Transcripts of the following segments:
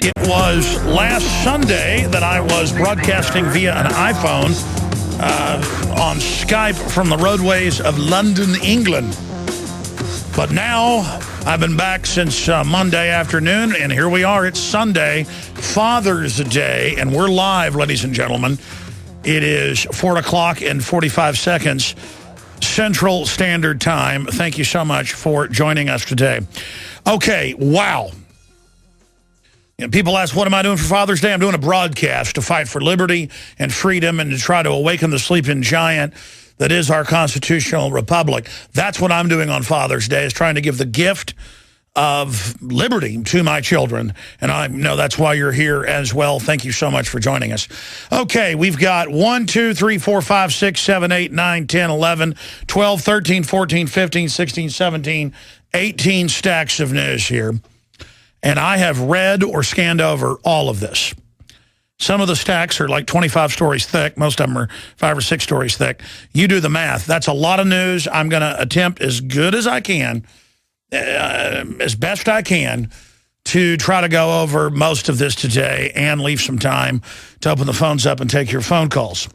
It was last Sunday that I was broadcasting via an iPhone on Skype from the roadways of London, England. But now I've been back since Monday afternoon, and here we are. It's Sunday, Father's Day, and we're live, ladies and gentlemen. It is 4 o'clock and 45 seconds Central Standard Time. Thank you so much for joining us today. Okay, wow. You know, people ask, what am I doing for Father's Day? I'm doing a broadcast to fight for liberty and freedom and to try to awaken the sleeping giant that is our constitutional republic. That's what I'm doing on Father's Day, is trying to give the gift of liberty to my children. And I know that's why you're here as well. Thank you so much for joining us. Okay, we've got 1, 2, 3, 4, 5, 6, 7, 8, 9, 10, 11, 12, 13, 14, 15, 16, 17, 18 stacks of news here. And I have read or scanned over all of this. Some of the stacks are like 25 stories thick. Most of them are 5 or 6 stories thick. You do the math. That's a lot of news. I'm going to attempt as good as I can, as best I can, to try to go over most of this today and leave some time to open the phones up and take your phone calls.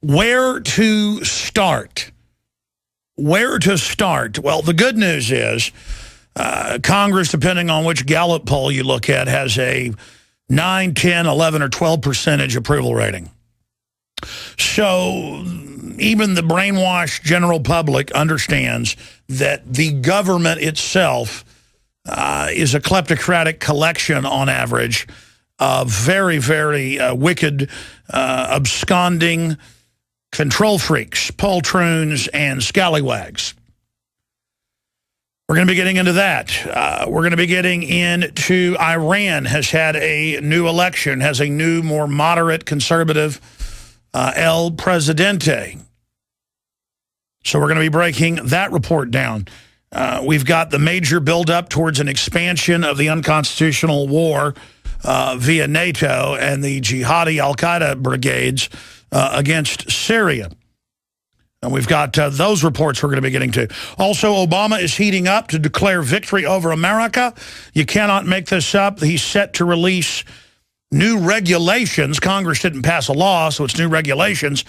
Where to start? Where to start? Well, the good news is Congress, depending on which Gallup poll you look at, has a 9, 10, 11, or 12% approval rating. So even the brainwashed general public understands that the government itself is a kleptocratic collection, on average, of very, very wicked, absconding control freaks, poltroons, and scallywags. We're going to be getting into that. We're going to be getting into Iran has had a new election, has a new, more moderate, conservative El Presidente. So we're going to be breaking that report down. We've got the major buildup towards an expansion of the unconstitutional war via NATO and the jihadi al-Qaeda brigades against Syria. And we've got those reports we're going to be getting to. Also, Obama is heating up to declare victory over America. You cannot make this up. He's set to release new regulations. Congress didn't pass a law, so it's new regulations,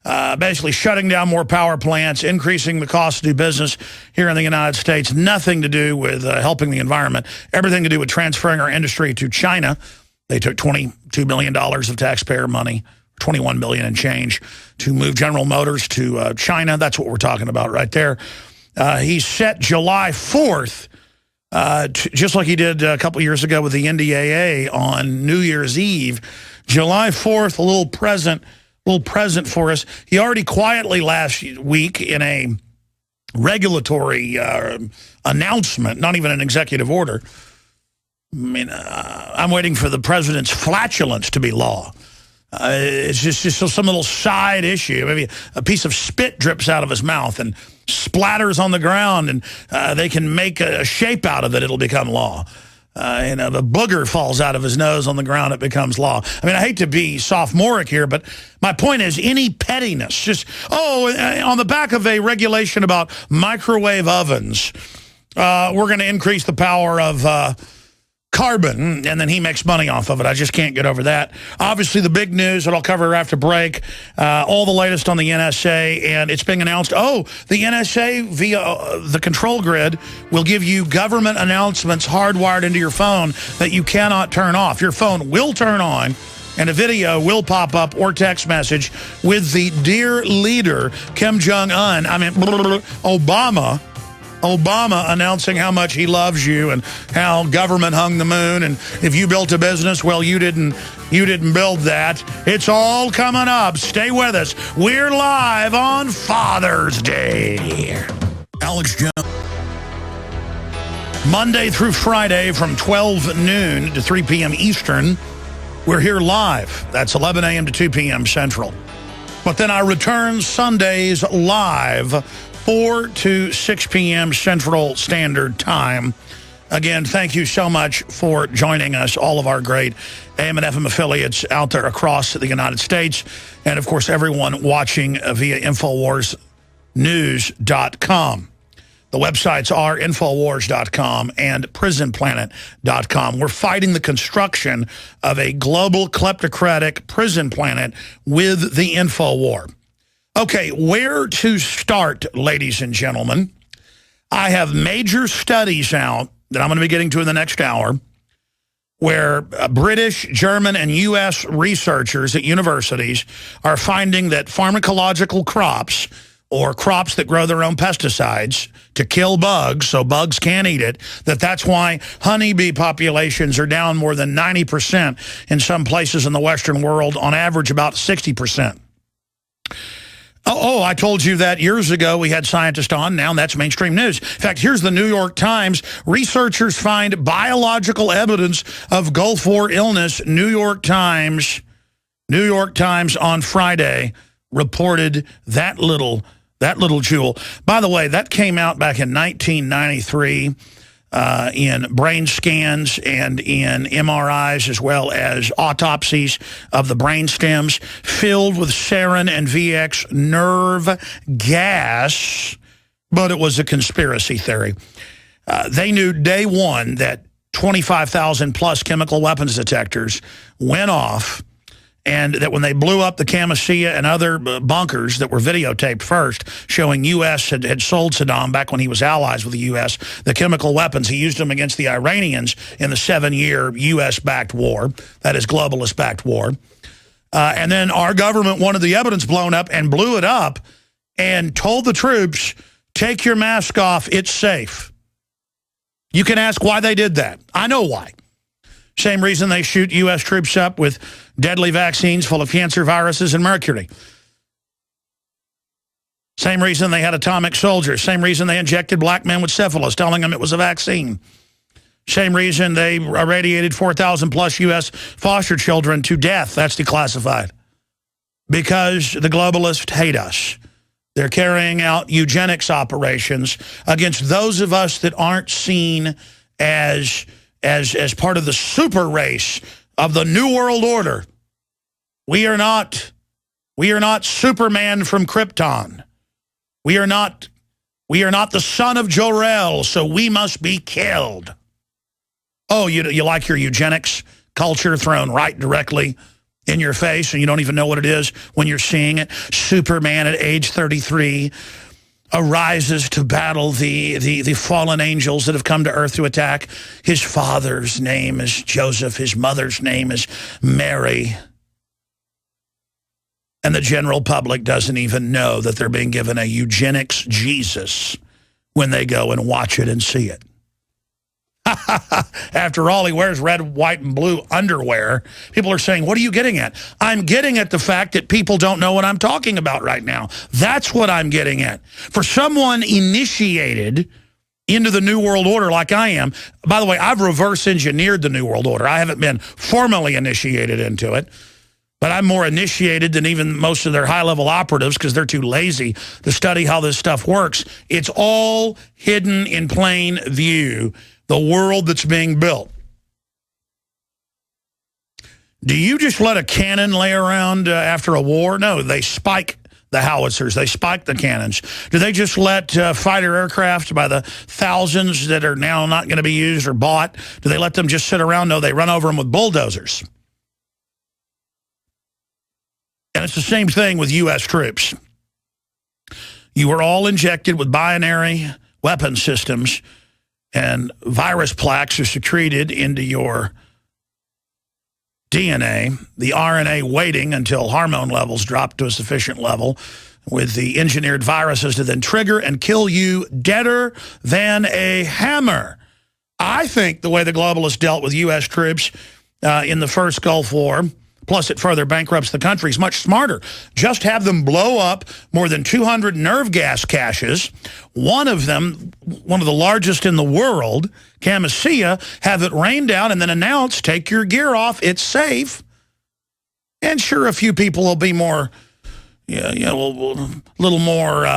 basically shutting down more power plants, increasing the cost to do business here in the United States. Nothing to do with helping the environment. Everything to do with transferring our industry to China. They took $22 billion of taxpayer money, $21 billion and change, to move General Motors to China. That's what we're talking about right there. He's set July 4th, just like he did a couple years ago with the NDAA on New Year's Eve. July 4th, a little present for us. He already quietly last week in a regulatory announcement, not even an executive order. I mean, I'm waiting for the president's flatulence to be law. It's just some little side issue. Maybe a piece of spit drips out of his mouth and splatters on the ground, and they can make a shape out of it. It'll become law. And if a booger falls out of his nose on the ground, it becomes law. I mean, I hate to be sophomoric here, but my point is any pettiness. Just, on the back of a regulation about microwave ovens, we're going to increase the power of carbon, and then he makes money off of it. I just can't get over that. Obviously, the big news that I'll cover after break, all the latest on the NSA, and it's being announced, the NSA via the control grid will give you government announcements hardwired into your phone that you cannot turn off. Your phone will turn on, and a video will pop up or text message with the dear leader, Kim Jong-un, Obama announcing how much he loves you and how government hung the moon, and if you built a business, well, you didn't build that. It's all coming up. Stay with us. We're live on Father's Day. Alex Jones. Monday through Friday from 12 noon to 3 p.m. Eastern, we're here live. That's 11 a.m. to 2 p.m. Central. But then I return Sundays live, 4 to 6 p.m. Central Standard Time. Again, thank you so much for joining us, all of our great AM and FM affiliates out there across the United States, and, of course, everyone watching via InfoWarsNews.com. The websites are Infowars.com and Prisonplanet.com. We're fighting the construction of a global kleptocratic prison planet with the Infowar. Okay, where to start, ladies and gentlemen? I have major studies out that I'm going to be getting to in the next hour where British, German, and U.S. researchers at universities are finding that pharmacological crops, or crops that grow their own pesticides to kill bugs so bugs can't eat it, that's why honeybee populations are down more than 90% in some places in the Western world, on average about 60%. Oh, I told you that years ago we had scientists on. Now that's mainstream news. In fact, here's the New York Times. Researchers find biological evidence of Gulf War illness. New York Times on Friday reported that little jewel. By the way, that came out back in 1993 in brain scans and in MRIs, as well as autopsies of the brain stems filled with sarin and VX nerve gas, but it was a conspiracy theory. They knew day one that 25,000 plus chemical weapons detectors went off, and that when they blew up the Camisea and other bunkers that were videotaped first, showing U.S. had sold Saddam, back when he was allies with the U.S., the chemical weapons. He used them against the Iranians in the 7-year U.S.-backed war, that is, globalist-backed war. And then our government wanted the evidence blown up and blew it up and told the troops, take your mask off, it's safe. You can ask why they did that. I know why. Same reason they shoot U.S. troops up with deadly vaccines full of cancer viruses and mercury. Same reason they had atomic soldiers. Same reason they injected black men with syphilis, telling them it was a vaccine. Same reason they irradiated 4,000 plus U.S. foster children to death. That's declassified. Because the globalists hate us. They're carrying out eugenics operations against those of us that aren't seen as part of the super race of the New World Order. We are not Superman from Krypton. We are not the son of Jor-El, so we must be killed. Oh, you like your eugenics culture thrown right directly in your face, and you don't even know what it is when you're seeing it. Superman at age 33 arises to battle the fallen angels that have come to Earth to attack. His father's name is Joseph. His mother's name is Mary. And the general public doesn't even know that they're being given a eugenics Jesus when they go and watch it and see it. After all, he wears red, white, and blue underwear. People are saying, what are you getting at? I'm getting at the fact that people don't know what I'm talking about right now. That's what I'm getting at. For someone initiated into the New World Order like I am, by the way, I've reverse engineered the New World Order. I haven't been formally initiated into it, but I'm more initiated than even most of their high-level operatives because they're too lazy to study how this stuff works. It's all hidden in plain view. The world that's being built. Do you just let a cannon lay around after a war? No, they spike the howitzers. They spike the cannons. Do they just let fighter aircraft by the thousands that are now not going to be used or bought, do they let them just sit around? No, they run over them with bulldozers. And it's the same thing with U.S. troops. You were all injected with binary weapon systems, and virus plaques are secreted into your DNA, the RNA waiting until hormone levels drop to a sufficient level with the engineered viruses to then trigger and kill you deader than a hammer. I think the way the globalists dealt with U.S. troops in the first Gulf War, plus it further bankrupts the country, is much smarter. Just have them blow up more than 200 nerve gas caches. One of them, one of the largest in the world, Camisea, have it rain down and then announce, take your gear off, it's safe. And sure, a few people will be more, a little more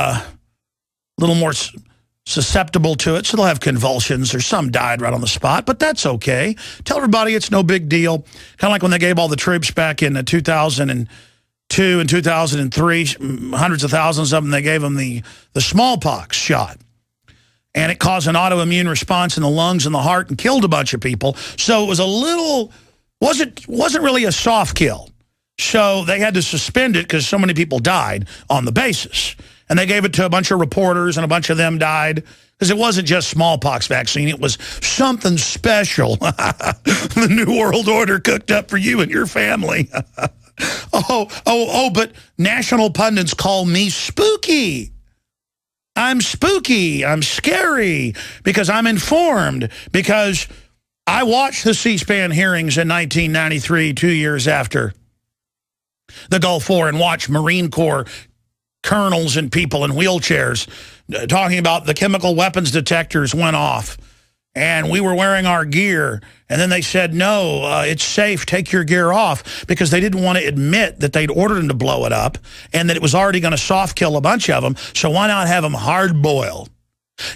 susceptible to it, so they'll have convulsions, or some died right on the spot, but that's okay. Tell everybody it's no big deal. Kind of like when they gave all the troops back in 2002 and 2003, hundreds of thousands of them, they gave them the smallpox shot. and it caused an autoimmune response in the lungs and the heart and killed a bunch of people. So it was a little, wasn't really a soft kill. So they had to suspend it because so many people died on the basis. And they gave it to a bunch of reporters, and a bunch of them died because it wasn't just smallpox vaccine. It was something special. The New World Order cooked up for you and your family. But national pundits call me spooky. I'm spooky. I'm scary because I'm informed, because I watched the C-SPAN hearings in 1993, 2 years after the Gulf War, and watched Marine Corps colonels and people in wheelchairs talking about the chemical weapons detectors went off and we were wearing our gear, and then they said, no, it's safe, take your gear off, because they didn't want to admit that they'd ordered them to blow it up and that it was already going to soft kill a bunch of them, so why not have them hard boiled?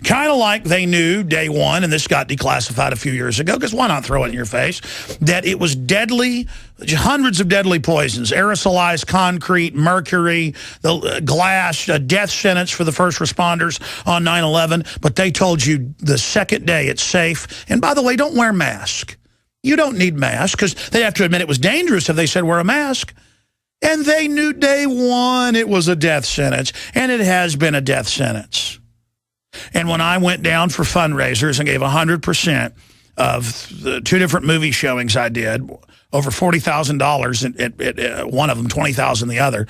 Kind of like they knew day one, and this got declassified a few years ago, because why not throw it in your face, that it was deadly, hundreds of deadly poisons, aerosolized concrete, mercury, the glass, a death sentence for the first responders on 9/11. But they told you the second day it's safe. And by the way, don't wear a mask. You don't need masks, because they have to admit it was dangerous if they said wear a mask. And they knew day one it was a death sentence, and it has been a death sentence. And when I went down for fundraisers and gave 100% of the 2 different movie showings I did, over $40,000 at one of them, $20,000 the other,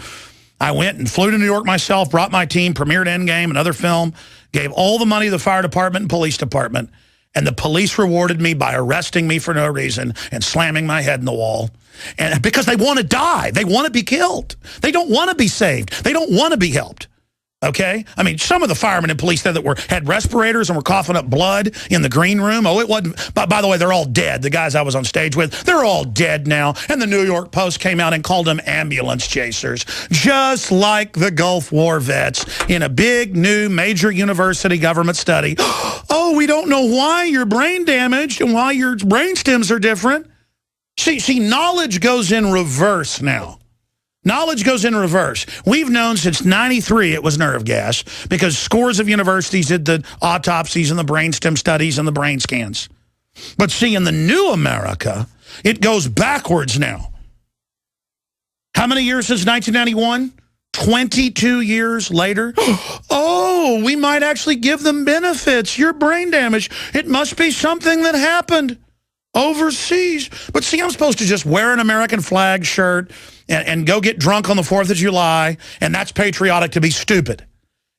I went and flew to New York myself, brought my team, premiered Endgame, another film, gave all the money to the fire department and police department, and the police rewarded me by arresting me for no reason and slamming my head in the wall. And because they want to die. They want to be killed. They don't want to be saved. They don't want to be helped. Okay? I mean, some of the firemen and police there that had respirators and were coughing up blood in the green room. Oh, it wasn't. By the way, they're all dead. The guys I was on stage with, they're all dead now. And the New York Post came out and called them ambulance chasers, just like the Gulf War vets in a big, new, major university government study. Oh, we don't know why you're brain damaged and why your brain stems are different. See, knowledge goes in reverse now. Knowledge goes in reverse. We've known since 93 it was nerve gas, because scores of universities did the autopsies and the brainstem studies and the brain scans. But see, in the new America, it goes backwards now. How many years since 1991? 22 years later. Oh, we might actually give them benefits. You're brain damaged. It must be something that happened overseas. But see, I'm supposed to just wear an American flag shirt and go get drunk on the 4th of July, and that's patriotic to be stupid.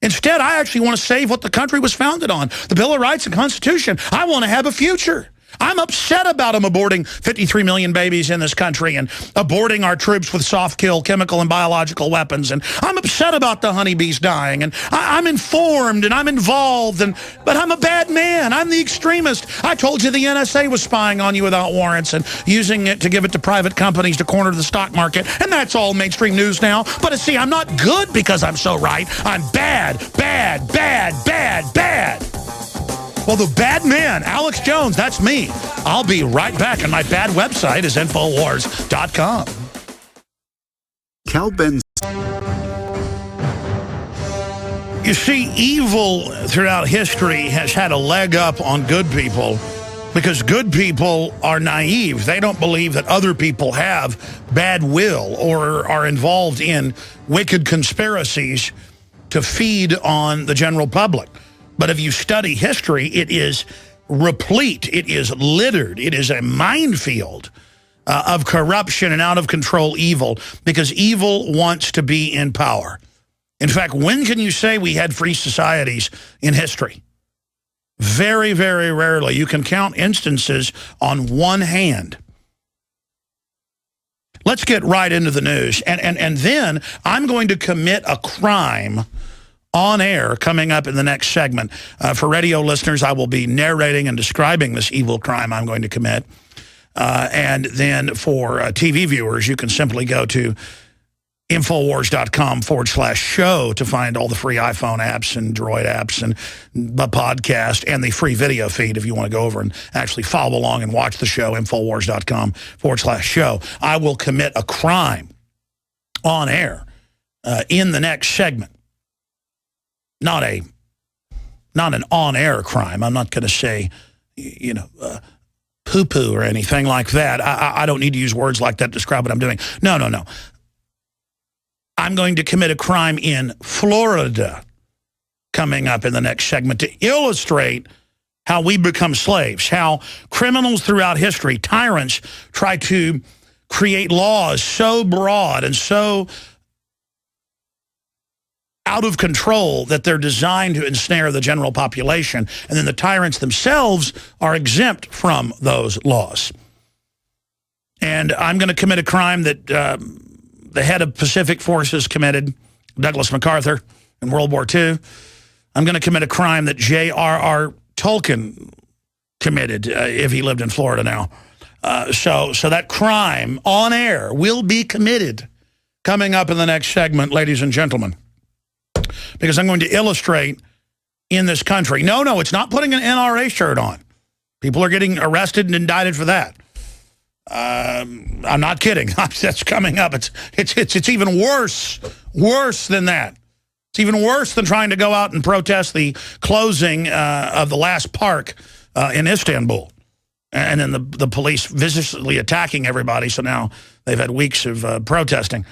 Instead, I actually want to save what the country was founded on, the Bill of Rights and Constitution. I want to have a future. I'm upset about them aborting 53 million babies in this country and aborting our troops with soft kill chemical and biological weapons. And I'm upset about the honeybees dying. And I'm informed and I'm involved. But I'm a bad man. I'm the extremist. I told you the NSA was spying on you without warrants and using it to give it to private companies to corner the stock market. And that's all mainstream news now. But see, I'm not good because I'm so right. I'm bad, bad, bad, bad, bad. Well, the bad man, Alex Jones, that's me. I'll be right back, and my bad website is Infowars.com. Cal Ben. You see, evil throughout history has had a leg up on good people because good people are naive. They don't believe that other people have bad will or are involved in wicked conspiracies to feed on the general public. But if you study history, it is replete, it is littered, it is a minefield of corruption and out-of-control evil, because evil wants to be in power. In fact, when can you say we had free societies in history? Very, very rarely. You can count instances on one hand. Let's get right into the news. And then I'm going to commit a crime on air coming up in the next segment. For radio listeners, I will be narrating and describing this evil crime I'm going to commit. And then for TV viewers, you can simply go to Infowars.com/show to find all the free iPhone apps and Droid apps and the podcast and the free video feed if you want to go over and actually follow along and watch the show, Infowars.com/show. I will commit a crime on air in the next segment. Not a not an on-air crime. I'm not going to say, you know, poo-poo or anything like that. I don't need to use words like that to describe what I'm doing. No, no, no. I'm going to commit a crime in Florida coming up in the next segment to illustrate how we become slaves, how criminals throughout history, tyrants, try to create laws so broad and so out of control that they're designed to ensnare the general population, and then the tyrants themselves are exempt from those laws. And I'm going to commit a crime that the head of Pacific Forces committed, Douglas MacArthur, in World War II. I'm going to commit a crime that J.R.R. Tolkien committed if he lived in Florida now. So that crime on air will be committed coming up in the next segment, ladies and gentlemen, because I'm going to illustrate in this country. No, it's not putting an NRA shirt on. People are getting arrested and indicted for that. I'm not kidding. That's coming up. It's even worse than that. It's even worse than trying to go out and protest the closing of the last park in Istanbul. And then the police viciously attacking everybody. So now they've had weeks of protesting.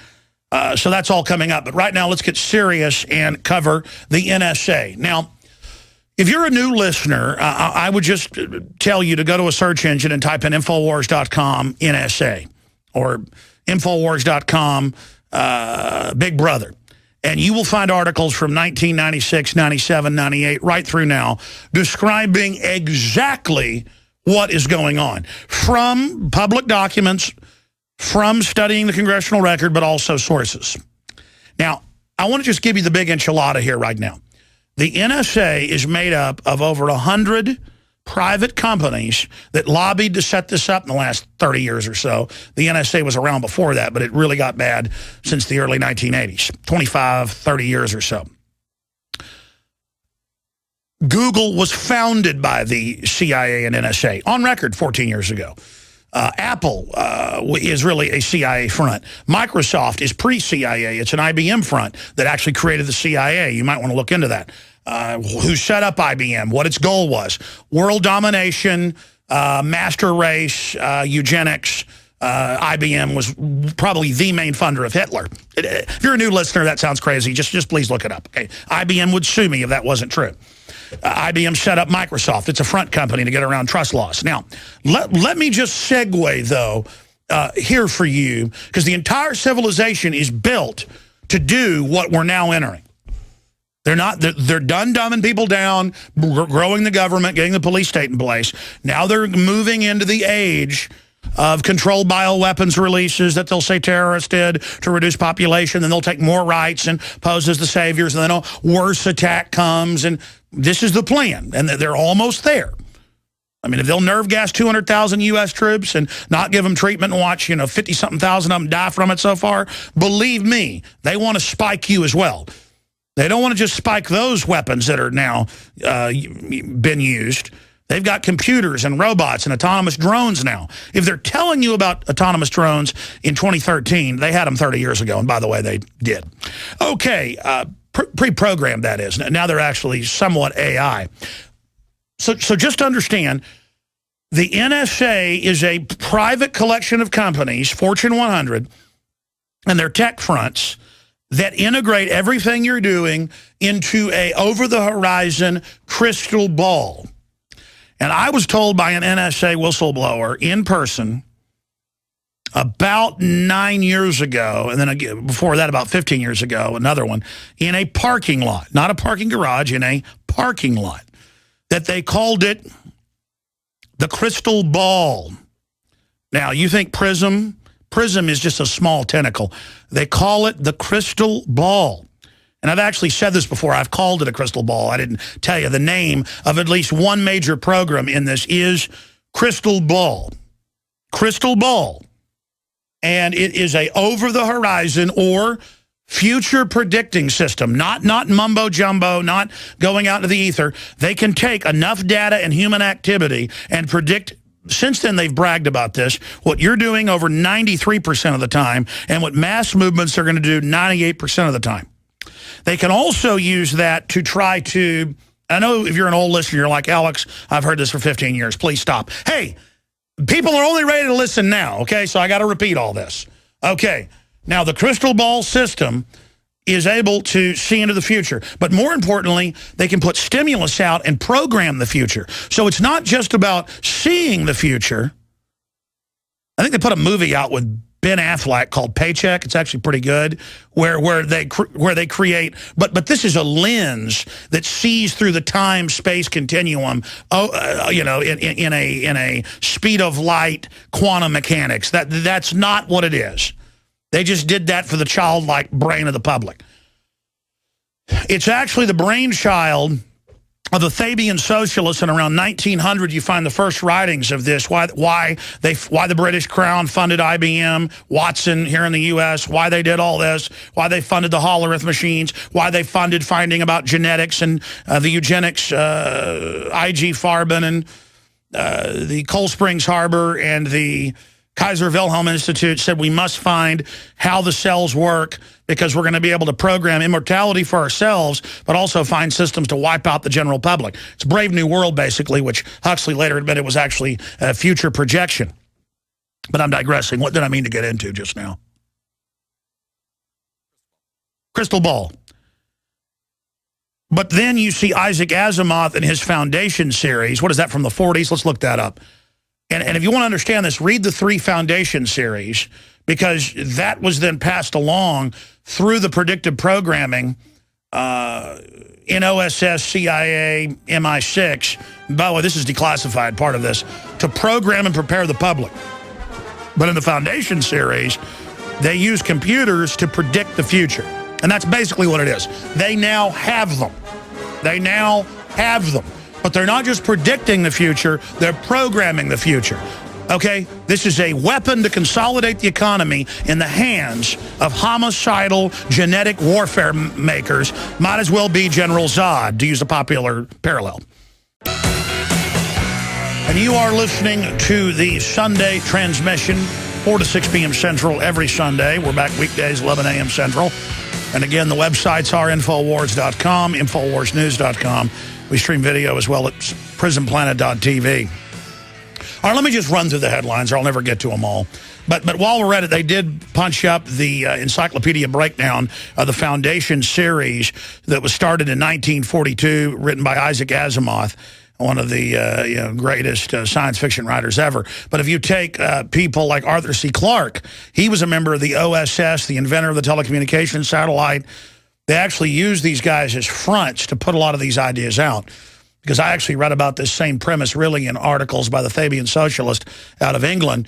So that's all coming up. But right now, let's get serious and cover the NSA. Now, if you're a new listener, I would just tell you to go to a search engine and type in Infowars.com NSA or Infowars.com Big Brother. And you will find articles from 1996, 97, 98, right through now, describing exactly what is going on. From public documents, from studying the congressional record, but also sources. Now, I want to just give you the big enchilada here right now. The NSA is made up of over 100 private companies that lobbied to set this up in the last 30 years or so. The NSA was around before that, but it really got bad since the early 1980s, 25, 30 years or so. Google was founded by the CIA and NSA, on record 14 years ago. Apple is really a CIA front. Microsoft is pre-CIA. It's an IBM front that actually created the CIA. You might want to look into that. Who set up IBM, what its goal was. World domination, master race, eugenics. IBM was probably the main funder of Hitler. If you're a new listener, that sounds crazy. Just please look it up. Okay? IBM would sue me if that wasn't true. IBM set up Microsoft. It's a front company to get around trust laws. Now, let me just segue, though, here for you, because the entire civilization is built to do what we're now entering. They're done dumbing people down, growing the government, getting the police state in place. Now they're moving into the age of controlled bioweapons releases that they'll say terrorists did to reduce population. Then they'll take more rights and pose as the saviors. And then a worse attack comes. And this is the plan. And they're almost there. I mean, if they'll nerve gas 200,000 U.S. troops and not give them treatment and watch, 50-something thousand of them die from it so far, believe me, they want to spike you as well. They don't want to just spike those weapons that are now been used. They've got computers and robots and autonomous drones now. If they're telling you about autonomous drones in 2013, they had them 30 years ago. And by the way, they did. Okay, pre-programmed that is. Now they're actually somewhat AI. So just understand, the NSA is a private collection of companies, Fortune 100, and they're tech fronts that integrate everything you're doing into a over-the-horizon crystal ball. And I was told by an NSA whistleblower in person about 9 years ago, and then again, before that, about 15 years ago, another one, in a parking lot, not a parking garage, in a parking lot, that they called it the crystal ball. Now, you think Prism? Prism is just a small tentacle. They call it the crystal ball. And I've actually said this before. I've called it a crystal ball. I didn't tell you. The name of at least one major program in this is Crystal Ball. Crystal Ball. And it is a over-the-horizon or future predicting system. Not mumbo-jumbo, not going out into the ether. They can take enough data and human activity and predict. Since then, they've bragged about this, what you're doing over 93% of the time, and what mass movements are going to do 98% of the time. They can also use that to try to I know if you're an old listener, you're like, Alex, I've heard this for 15 years. Please stop. Hey, people are only ready to listen now, okay? So I got to repeat all this. Okay, now the crystal ball system is able to see into the future. But more importantly, they can put stimulus out and program the future. So it's not just about seeing the future. I think they put a movie out with Ben Affleck called Paycheck. It's actually pretty good, where they create. But this is a lens that sees through the time-space continuum. In a speed of light, quantum mechanics. That's not what it is. They just did that for the childlike brain of the public. It's actually the brainchild of the Fabian socialists, and around 1900 you find the first writings of this, why the British Crown funded IBM, Watson here in the U.S., why they did all this, why they funded the Hollerith machines, why they funded finding about genetics and the eugenics, I.G. Farben and the Cold Springs Harbor and the Kaiser Wilhelm Institute said we must find how the cells work because we're going to be able to program immortality for ourselves, but also find systems to wipe out the general public. It's Brave New World, basically, which Huxley later admitted was actually a future projection. But I'm digressing. What did I mean to get into just now? Crystal ball. But then you see Isaac Asimov in his Foundation series. What is that, from the 40s? Let's look that up. And if you want to understand this, read the 3 Foundation series, because that was then passed along through the predictive programming in OSS, CIA, MI6. By the way, this is declassified, part of this, to program and prepare the public. But in the Foundation series, they use computers to predict the future. And that's basically what it is. They now have them. They now have them. But they're not just predicting the future, they're programming the future. Okay? This is a weapon to consolidate the economy in the hands of homicidal genetic warfare makers. Might as well be General Zod, to use a popular parallel. And you are listening to the Sunday transmission, 4 to 6 p.m. Central every Sunday. We're back weekdays, 11 a.m. Central. And again, the websites are Infowars.com, InfoWarsNews.com. We stream video as well at Prisonplanet.tv. All right, let me just run through the headlines, or I'll never get to them all. But while we're at it, they did punch up the encyclopedia breakdown of the Foundation series that was started in 1942, written by Isaac Asimov, one of the greatest science fiction writers ever. But if you take people like Arthur C. Clarke, he was a member of the OSS, the inventor of the telecommunications satellite. They actually used these guys as fronts to put a lot of these ideas out. Because I actually read about this same premise really in articles by the Fabian socialist out of England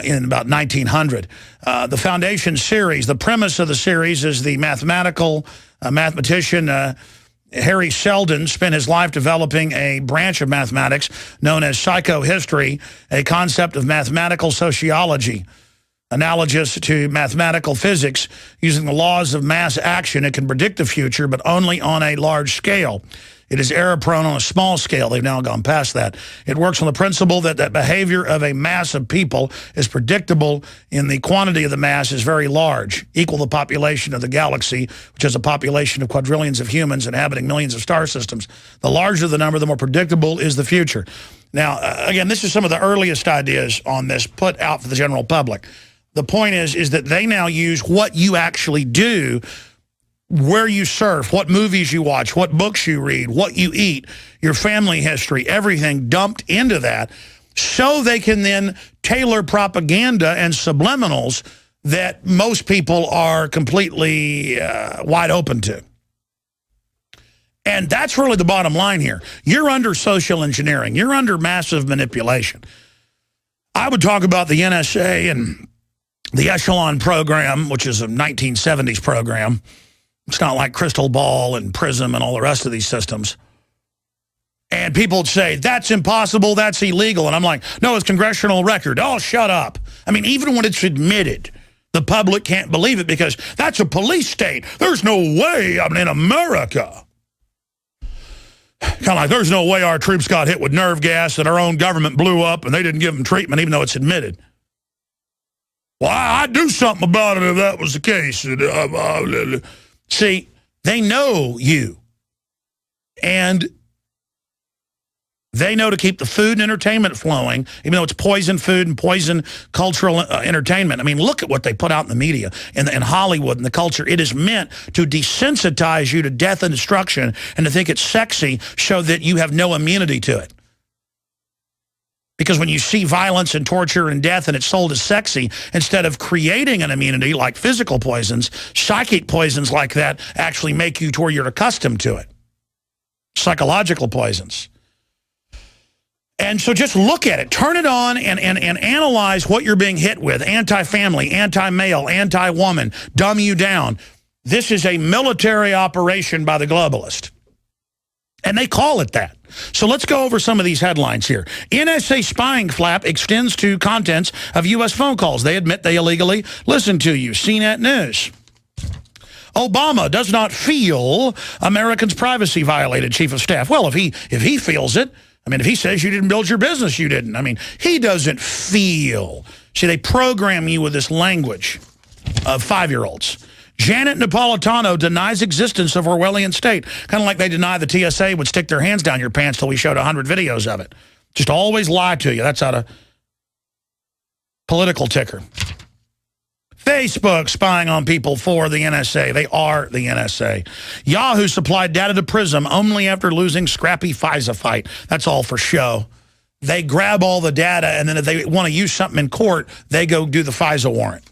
in about 1900. The Foundation series, the premise of the series is the mathematician Harry Seldon spent his life developing a branch of mathematics known as psychohistory, a concept of mathematical sociology. Analogous to mathematical physics, using the laws of mass action, it can predict the future, but only on a large scale. It is error-prone on a small scale. They've now gone past that. It works on the principle that the behavior of a mass of people is predictable in the quantity of the mass is very large, equal the population of the galaxy, which has a population of quadrillions of humans inhabiting millions of star systems. The larger the number, the more predictable is the future. Now, again, this is some of the earliest ideas on this put out for the general public. The point is that they now use what you actually do, where you surf, what movies you watch, what books you read, what you eat, your family history, everything dumped into that, so they can then tailor propaganda and subliminals that most people are completely wide open to. And that's really the bottom line here. You're under social engineering. You're under massive manipulation. I would talk about the NSA and the Echelon program, which is a 1970s program. It's not like Crystal Ball and Prism and all the rest of these systems. And people would say, that's impossible, that's illegal. And I'm like, no, it's congressional record. Oh, shut up. I mean, even when it's admitted, the public can't believe it because that's a police state. There's no way I'm in America. Kind of like, there's no way our troops got hit with nerve gas and our own government blew up and they didn't give them treatment, even though it's admitted. Well, I'd do something about it if that was the case. See, they know you. And They know to keep the food and entertainment flowing, even though it's poison food and poison cultural entertainment. I mean, look at what they put out in the media, in Hollywood and the culture. It is meant to desensitize you to death and destruction and to think it's sexy so that you have no immunity to it. Because when you see violence and torture and death and it's sold as sexy, instead of creating an immunity like physical poisons, psychic poisons like that actually make you to where you're accustomed to it. Psychological poisons. And so just look at it. Turn it on and analyze what you're being hit with. Anti-family, anti-male, anti-woman, dumb you down. This is a military operation by the globalist. And they call it that. So let's go over some of these headlines here. NSA spying flap extends to contents of U.S. phone calls. They admit they illegally listen to you. CNET News. Obama does not feel Americans' privacy violated, Chief of Staff. Well, if he feels it, I mean, if he says you didn't build your business, you didn't. I mean, he doesn't feel. See, they program you with this language of 5-year-olds. Janet Napolitano denies existence of Orwellian state. Kind of like they deny the TSA would stick their hands down your pants till we showed 100 videos of it. Just always lie to you. That's out of political ticker. Facebook spying on people for the NSA. They are the NSA. Yahoo supplied data to Prism only after losing scrappy FISA fight. That's all for show. They grab all the data, and then if they want to use something in court, they go do the FISA warrant.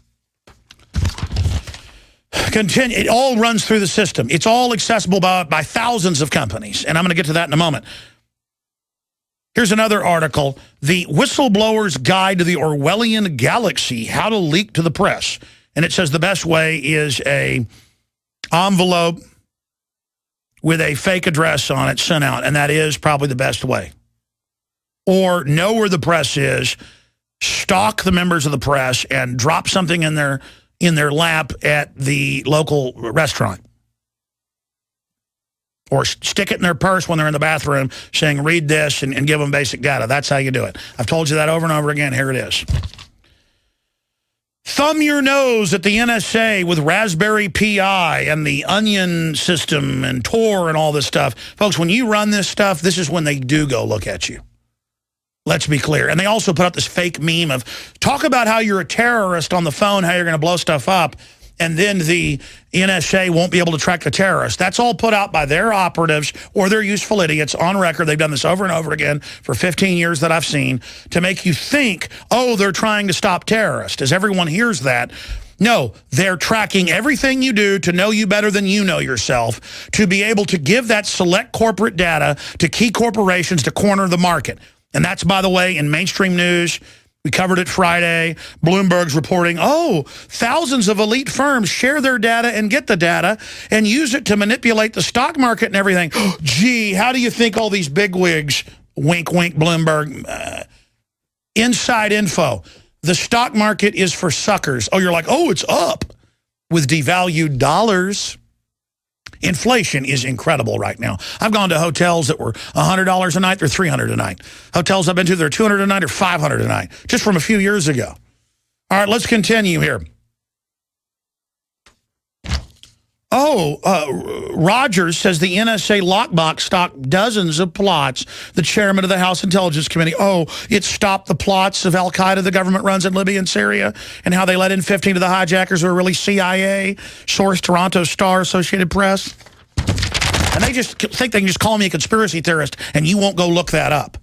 Continue. It all runs through the system. It's all accessible by thousands of companies, and I'm going to get to that in a moment. Here's another article, The Whistleblower's Guide to the Orwellian Galaxy, How to Leak to the Press. And it says the best way is a envelope with a fake address on it sent out, and that is probably the best way. Or know where the press is, stalk the members of the press, and drop something in their lap at the local restaurant. Or stick it in their purse when they're in the bathroom saying, read this, and give them basic data. That's how you do it. I've told you that over and over again. Here it is. Thumb your nose at the NSA with Raspberry Pi and the Onion system and Tor and all this stuff. Folks, when you run this stuff, this is when they do go look at you. Let's be clear. And they also put up this fake meme of, talk about how you're a terrorist on the phone, how you're going to blow stuff up, and then the NSA won't be able to track the terrorists. That's all put out by their operatives or their useful idiots on record. They've done this over and over again for 15 years that I've seen to make you think, oh, they're trying to stop terrorists. As everyone hears that, no, they're tracking everything you do to know you better than you know yourself, to be able to give that select corporate data to key corporations to corner the market. And that's, by the way, in mainstream news. We covered it Friday. Bloomberg's reporting, oh, thousands of elite firms share their data and get the data and use it to manipulate the stock market and everything. Gee, how do you think all these bigwigs, wink, wink, Bloomberg, inside info, the stock market is for suckers. Oh, you're like, oh, it's up with devalued dollars. Inflation is incredible right now. I've gone to hotels that were $100 a night. They're $300 a night. Hotels I've been to, they're $200 a night or $500 a night, just from a few years ago. All right, let's continue here. Oh, Rogers says the NSA lockbox stopped dozens of plots. The chairman of the House Intelligence Committee, oh, it stopped the plots of al-Qaeda the government runs in Libya and Syria, and how they let in 15 of the hijackers who are really CIA, source Toronto Star, Associated Press. And they just think they can just call me a conspiracy theorist, and you won't go look that up.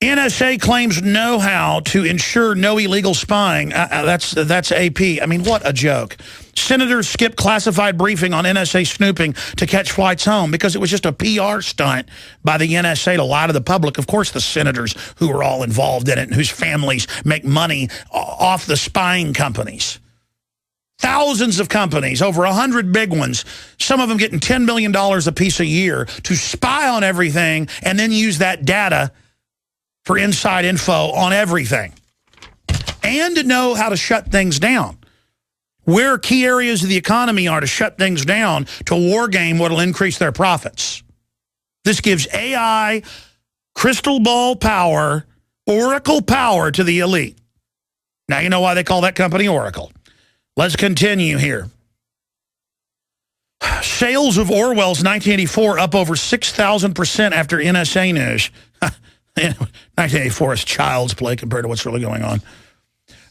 NSA claims know-how to ensure no illegal spying. That's AP. I mean, what a joke. Senators skipped classified briefing on NSA snooping to catch flights home because it was just a PR stunt by the NSA to lie to the public. Of course, the senators who are all involved in it and whose families make money off the spying companies. Thousands of companies, over 100 big ones, some of them getting $10 million a piece a year to spy on everything and then use that data for inside info on everything, and to know how to shut things down. Where key areas of the economy are to shut things down to war game what will increase their profits. This gives AI crystal ball power, Oracle power to the elite. Now you know why they call that company Oracle. Let's continue here. Sales of Orwell's 1984 up over 6,000% after NSA news. 1984 is child's play compared to what's really going on.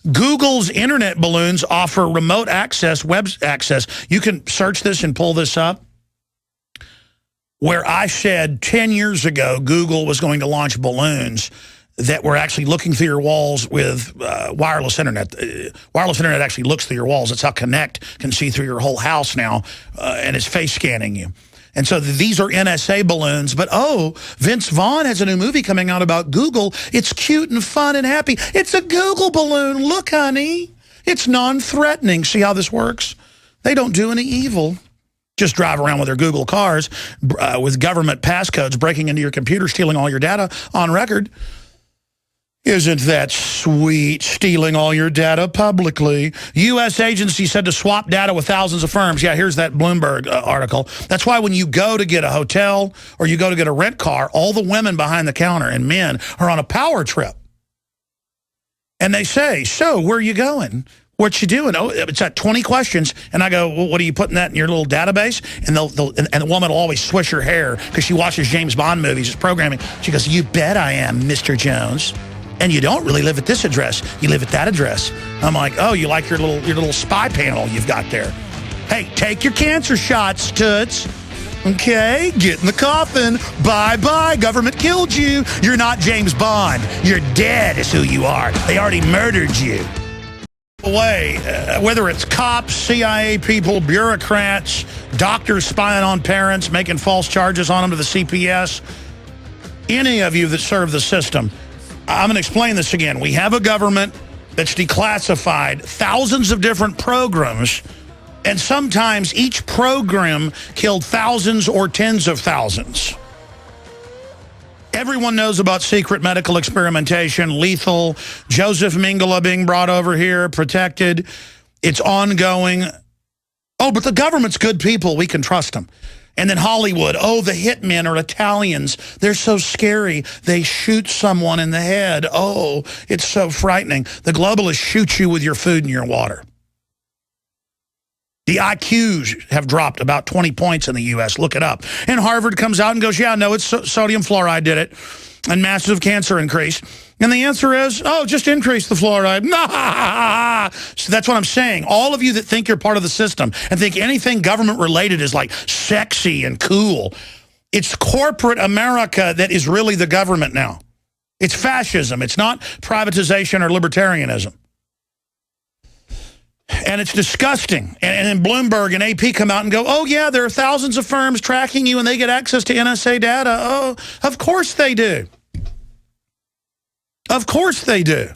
Google's internet balloons offer remote access, web access. You can search this and pull this up. Where I said 10 years ago Google was going to launch balloons that were actually looking through your walls with wireless internet. Wireless internet actually looks through your walls. That's how Kinect can see through your whole house now, and it's face scanning you. And so these are NSA balloons. But, oh, Vince Vaughn has a new movie coming out about Google. It's cute and fun and happy. It's a Google balloon. Look, honey. It's non-threatening. See how this works? They don't do any evil. Just drive around with their Google cars with government passcodes breaking into your computer, stealing all your data on record. Isn't that sweet, stealing all your data publicly? U.S. agency said to swap data with thousands of firms. Yeah, here's that Bloomberg article. That's why when you go to get a hotel or you go to get a rent car, all the women behind the counter and men are on a power trip. And they say, so where are you going? What you doing? Oh, it's at 20 questions. And I go, well, what are you putting that in your little database? And and the woman will always swish her hair because she watches James Bond movies, it's programming. She goes, you bet I am, Mr. Jones. And you don't really live at this address. You live at that address. I'm like, oh, you like your little spy panel you've got there. Hey, take your cancer shots, toots. Okay, get in the coffin. Bye-bye, government killed you. You're not James Bond. You're dead is who you are. They already murdered you. Whether it's cops, CIA people, bureaucrats, doctors spying on parents, making false charges on them to the CPS, any of you that serve the system, I'm going to explain this again. We have a government that's declassified thousands of different programs, and sometimes each program killed thousands or tens of thousands. Everyone knows about secret medical experimentation, lethal, Joseph Mengele being brought over here, protected. It's ongoing. Oh, but the government's good people. We can trust them. And then Hollywood, oh, the hitmen are Italians. They're so scary. They shoot someone in the head. Oh, it's so frightening. The globalists shoot you with your food and your water. The IQs have dropped about 20 points in the U.S. Look it up. And Harvard comes out and goes, yeah, no, it's sodium fluoride did it. And massive cancer increase. And the answer is, oh, just increase the fluoride. So that's what I'm saying. All of you that think you're part of the system and think anything government-related is like sexy and cool, it's corporate America that is really the government now. It's fascism. It's not privatization or libertarianism. And it's disgusting. And then Bloomberg and AP come out and go, oh, yeah, there are thousands of firms tracking you and they get access to NSA data. Oh, of course they do. Of course they do.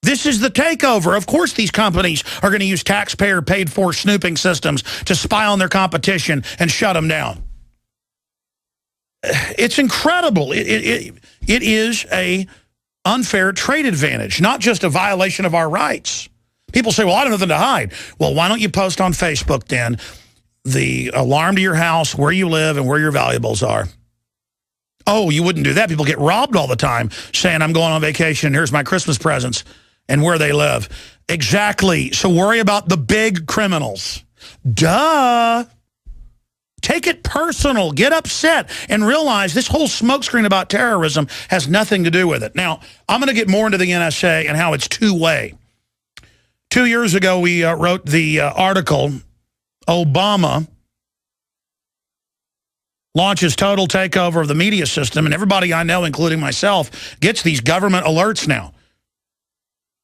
This is the takeover. Of course these companies are going to use taxpayer-paid-for snooping systems to spy on their competition and shut them down. It's incredible. It is a unfair trade advantage, not just a violation of our rights. People say, well, I don't have nothing to hide. Well, why don't you post on Facebook then the alarm to your house, where you live, and where your valuables are? Oh, you wouldn't do that. People get robbed all the time saying, I'm going on vacation, and here's my Christmas presents, and where they live. Exactly. So worry about the big criminals. Duh. Take it personal. Get upset and realize this whole smokescreen about terrorism has nothing to do with it. Now, I'm going to get more into the NSA and how it's two-way. 2 years ago, we wrote the article, Obama launches total takeover of the media system, and everybody I know, including myself, gets these government alerts now.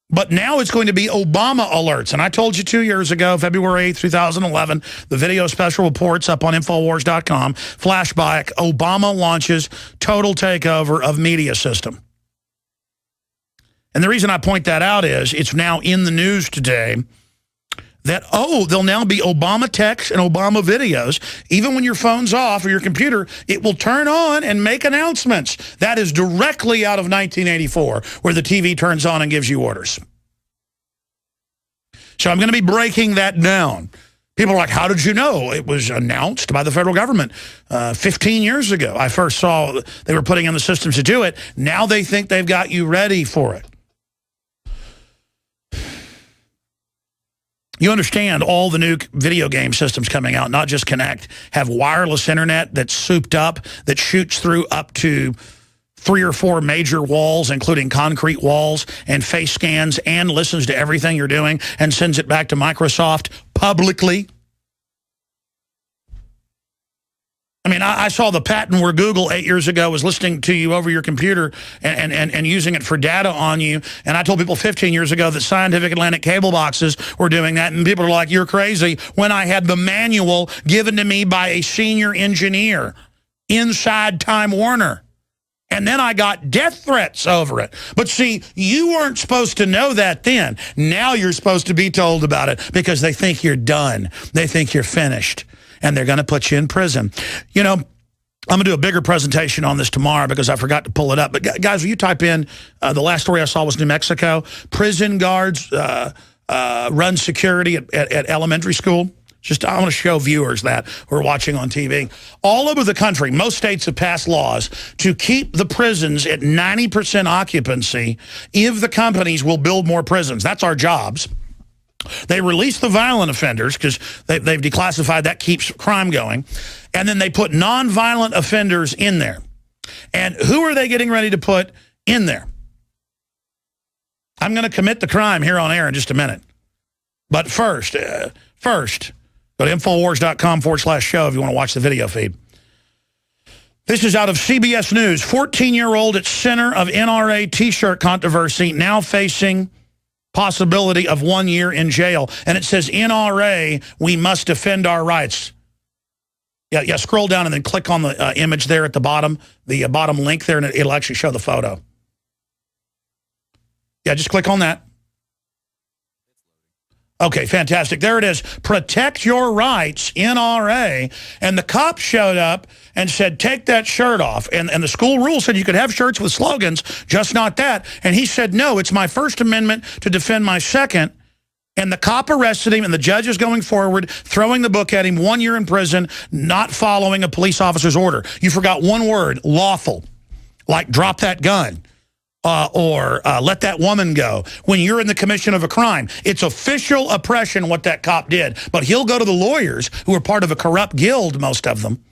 But now it's going to be Obama alerts. And I told you 2 years ago, February 8th, 2011, the video special reports up on Infowars.com, flashback, Obama launches total takeover of media system. And the reason I point that out is it's now in the news today that, oh, there'll now be Obama texts and Obama videos. Even when your phone's off or your computer, it will turn on and make announcements. That is directly out of 1984, where the TV turns on and gives you orders. So I'm going to be breaking that down. People are like, how did you know? It was announced by the federal government 15 years ago. I first saw they were putting in the systems to do it. Now they think they've got you ready for it. You understand all the new video game systems coming out, not just Kinect, have wireless internet that's souped up, that shoots through up to 3 or 4 major walls, including concrete walls and face scans, and listens to everything you're doing and sends it back to Microsoft publicly. I mean, I saw the patent where Google 8 years ago was listening to you over your computer and using it for data on you. And I told people 15 years ago that Scientific Atlantic cable boxes were doing that. And people are like, you're crazy, when I had the manual given to me by a senior engineer inside Time Warner. And then I got death threats over it. But see, you weren't supposed to know that then. Now you're supposed to be told about it because they think you're done. They think you're finished. And they're going to put you in prison. You know, I'm going to do a bigger presentation on this tomorrow because I forgot to pull it up. But guys, will you type in, the last story I saw was New Mexico. Prison guards run security at elementary school. I want to show viewers that who are watching on TV. All over the country, most states have passed laws to keep the prisons at 90% occupancy if the companies will build more prisons. That's our jobs. They release the violent offenders because they've declassified, that keeps crime going. And then they put nonviolent offenders in there. And who are they getting ready to put in there? I'm going to commit the crime here on air in just a minute. But first, go to Infowars.com/show if you want to watch the video feed. This is out of CBS News. 14-year-old at center of NRA T-shirt controversy now facing possibility of 1 year in jail. And it says, NRA, we must defend our rights. Yeah, scroll down and then click on the image there at the bottom link there, and it'll actually show the photo. Yeah, just click on that. Okay, fantastic. There it is. Protect your rights, NRA. And the cops showed up and said, take that shirt off. And the school rule said you could have shirts with slogans, just not that. And he said, no, it's my First Amendment to defend my second. And the cop arrested him, and the judge is going forward, throwing the book at him, 1 year in prison, not following a police officer's order. You forgot one word, lawful, like drop that gun. Or let that woman go. When you're in the commission of a crime, it's official oppression what that cop did. But he'll go to the lawyers who are part of a corrupt guild, most of them.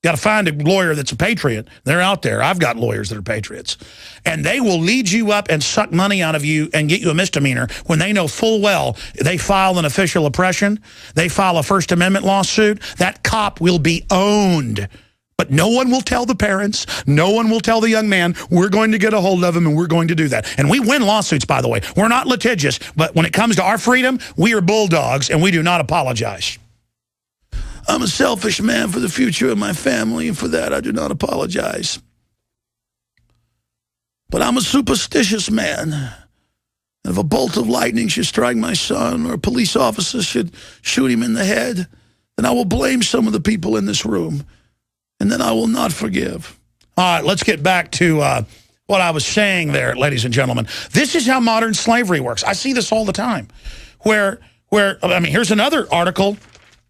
Got to find a lawyer that's a patriot. They're out there. I've got lawyers that are patriots. And they will lead you up and suck money out of you and get you a misdemeanor when they know full well they file an official oppression, they file a First Amendment lawsuit, that cop will be owned. But no one will tell the parents. No one will tell the young man. We're going to get a hold of him, and we're going to do that. And we win lawsuits, by the way. We're not litigious, but when it comes to our freedom, we are bulldogs, and we do not apologize. I'm a selfish man for the future of my family, and for that I do not apologize. But I'm a superstitious man. And if a bolt of lightning should strike my son, or a police officer should shoot him in the head, then I will blame some of the people in this room. And then I will not forgive. All right, let's get back to what I was saying there, ladies and gentlemen. This is how modern slavery works. I see this all the time. Where I mean, here's another article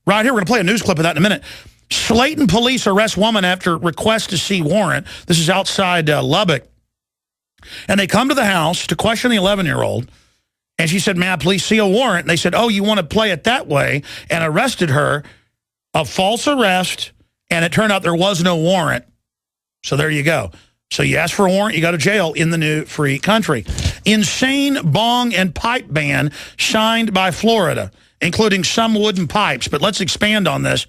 right here. We're going to play a news clip of that in a minute. Slayton police arrest woman after request to see warrant. This is outside Lubbock. And they come to the house to question the 11-year-old. And she said, may I please see a warrant? And they said, oh, you want to play it that way? And arrested her. A false arrest. And it turned out there was no warrant. So there you go. So you ask for a warrant, you go to jail in the new free country. Insane bong and pipe ban signed by Florida, including some wooden pipes. But let's expand on this.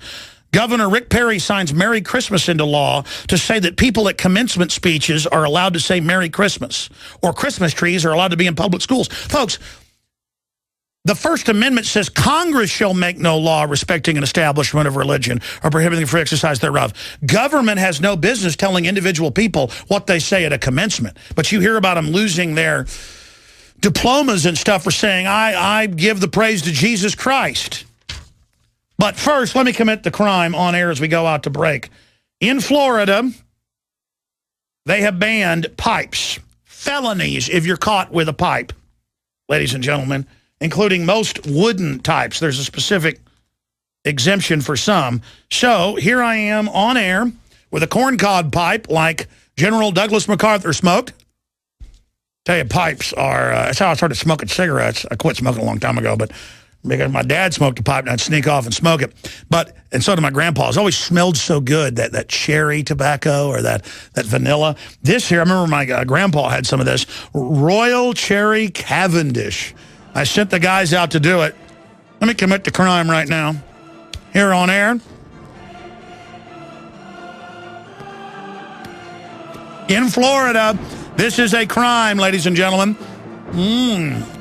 Governor Rick Perry signs Merry Christmas into law to say that people at commencement speeches are allowed to say Merry Christmas, or Christmas trees are allowed to be in public schools. Folks, the First Amendment says Congress shall make no law respecting an establishment of religion or prohibiting the free exercise thereof. Government has no business telling individual people what they say at a commencement. But you hear about them losing their diplomas and stuff for saying, I give the praise to Jesus Christ. But first, let me commit the crime on air as we go out to break. In Florida, they have banned pipes. Felonies if you're caught with a pipe, ladies and gentlemen, including most wooden types. There's a specific exemption for some. So here I am on air with a corncob pipe like General Douglas MacArthur smoked. Tell you, pipes are, that's how I started smoking cigarettes. I quit smoking a long time ago, but because my dad smoked a pipe and I'd sneak off and smoke it. And so did my grandpa. It always smelled so good, that cherry tobacco or that vanilla. This here, I remember my grandpa had some of this, Royal Cherry Cavendish. I sent the guys out to do it. Let me commit the crime right now. Here on air. In Florida, this is a crime, ladies and gentlemen.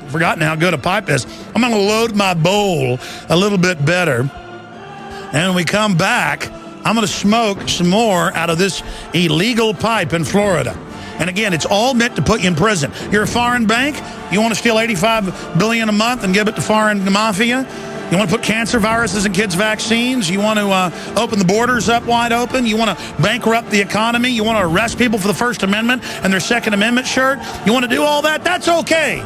Forgotten how good a pipe is. I'm going to load my bowl a little bit better. And when we come back, I'm going to smoke some more out of this illegal pipe in Florida. And again, it's all meant to put you in prison. You're a foreign bank. You want to steal $85 billion a month and give it to foreign mafia. You want to put cancer viruses in kids' vaccines. You want to open the borders up wide open. You want to bankrupt the economy. You want to arrest people for the First Amendment and their Second Amendment shirt. You want to do all that? That's okay.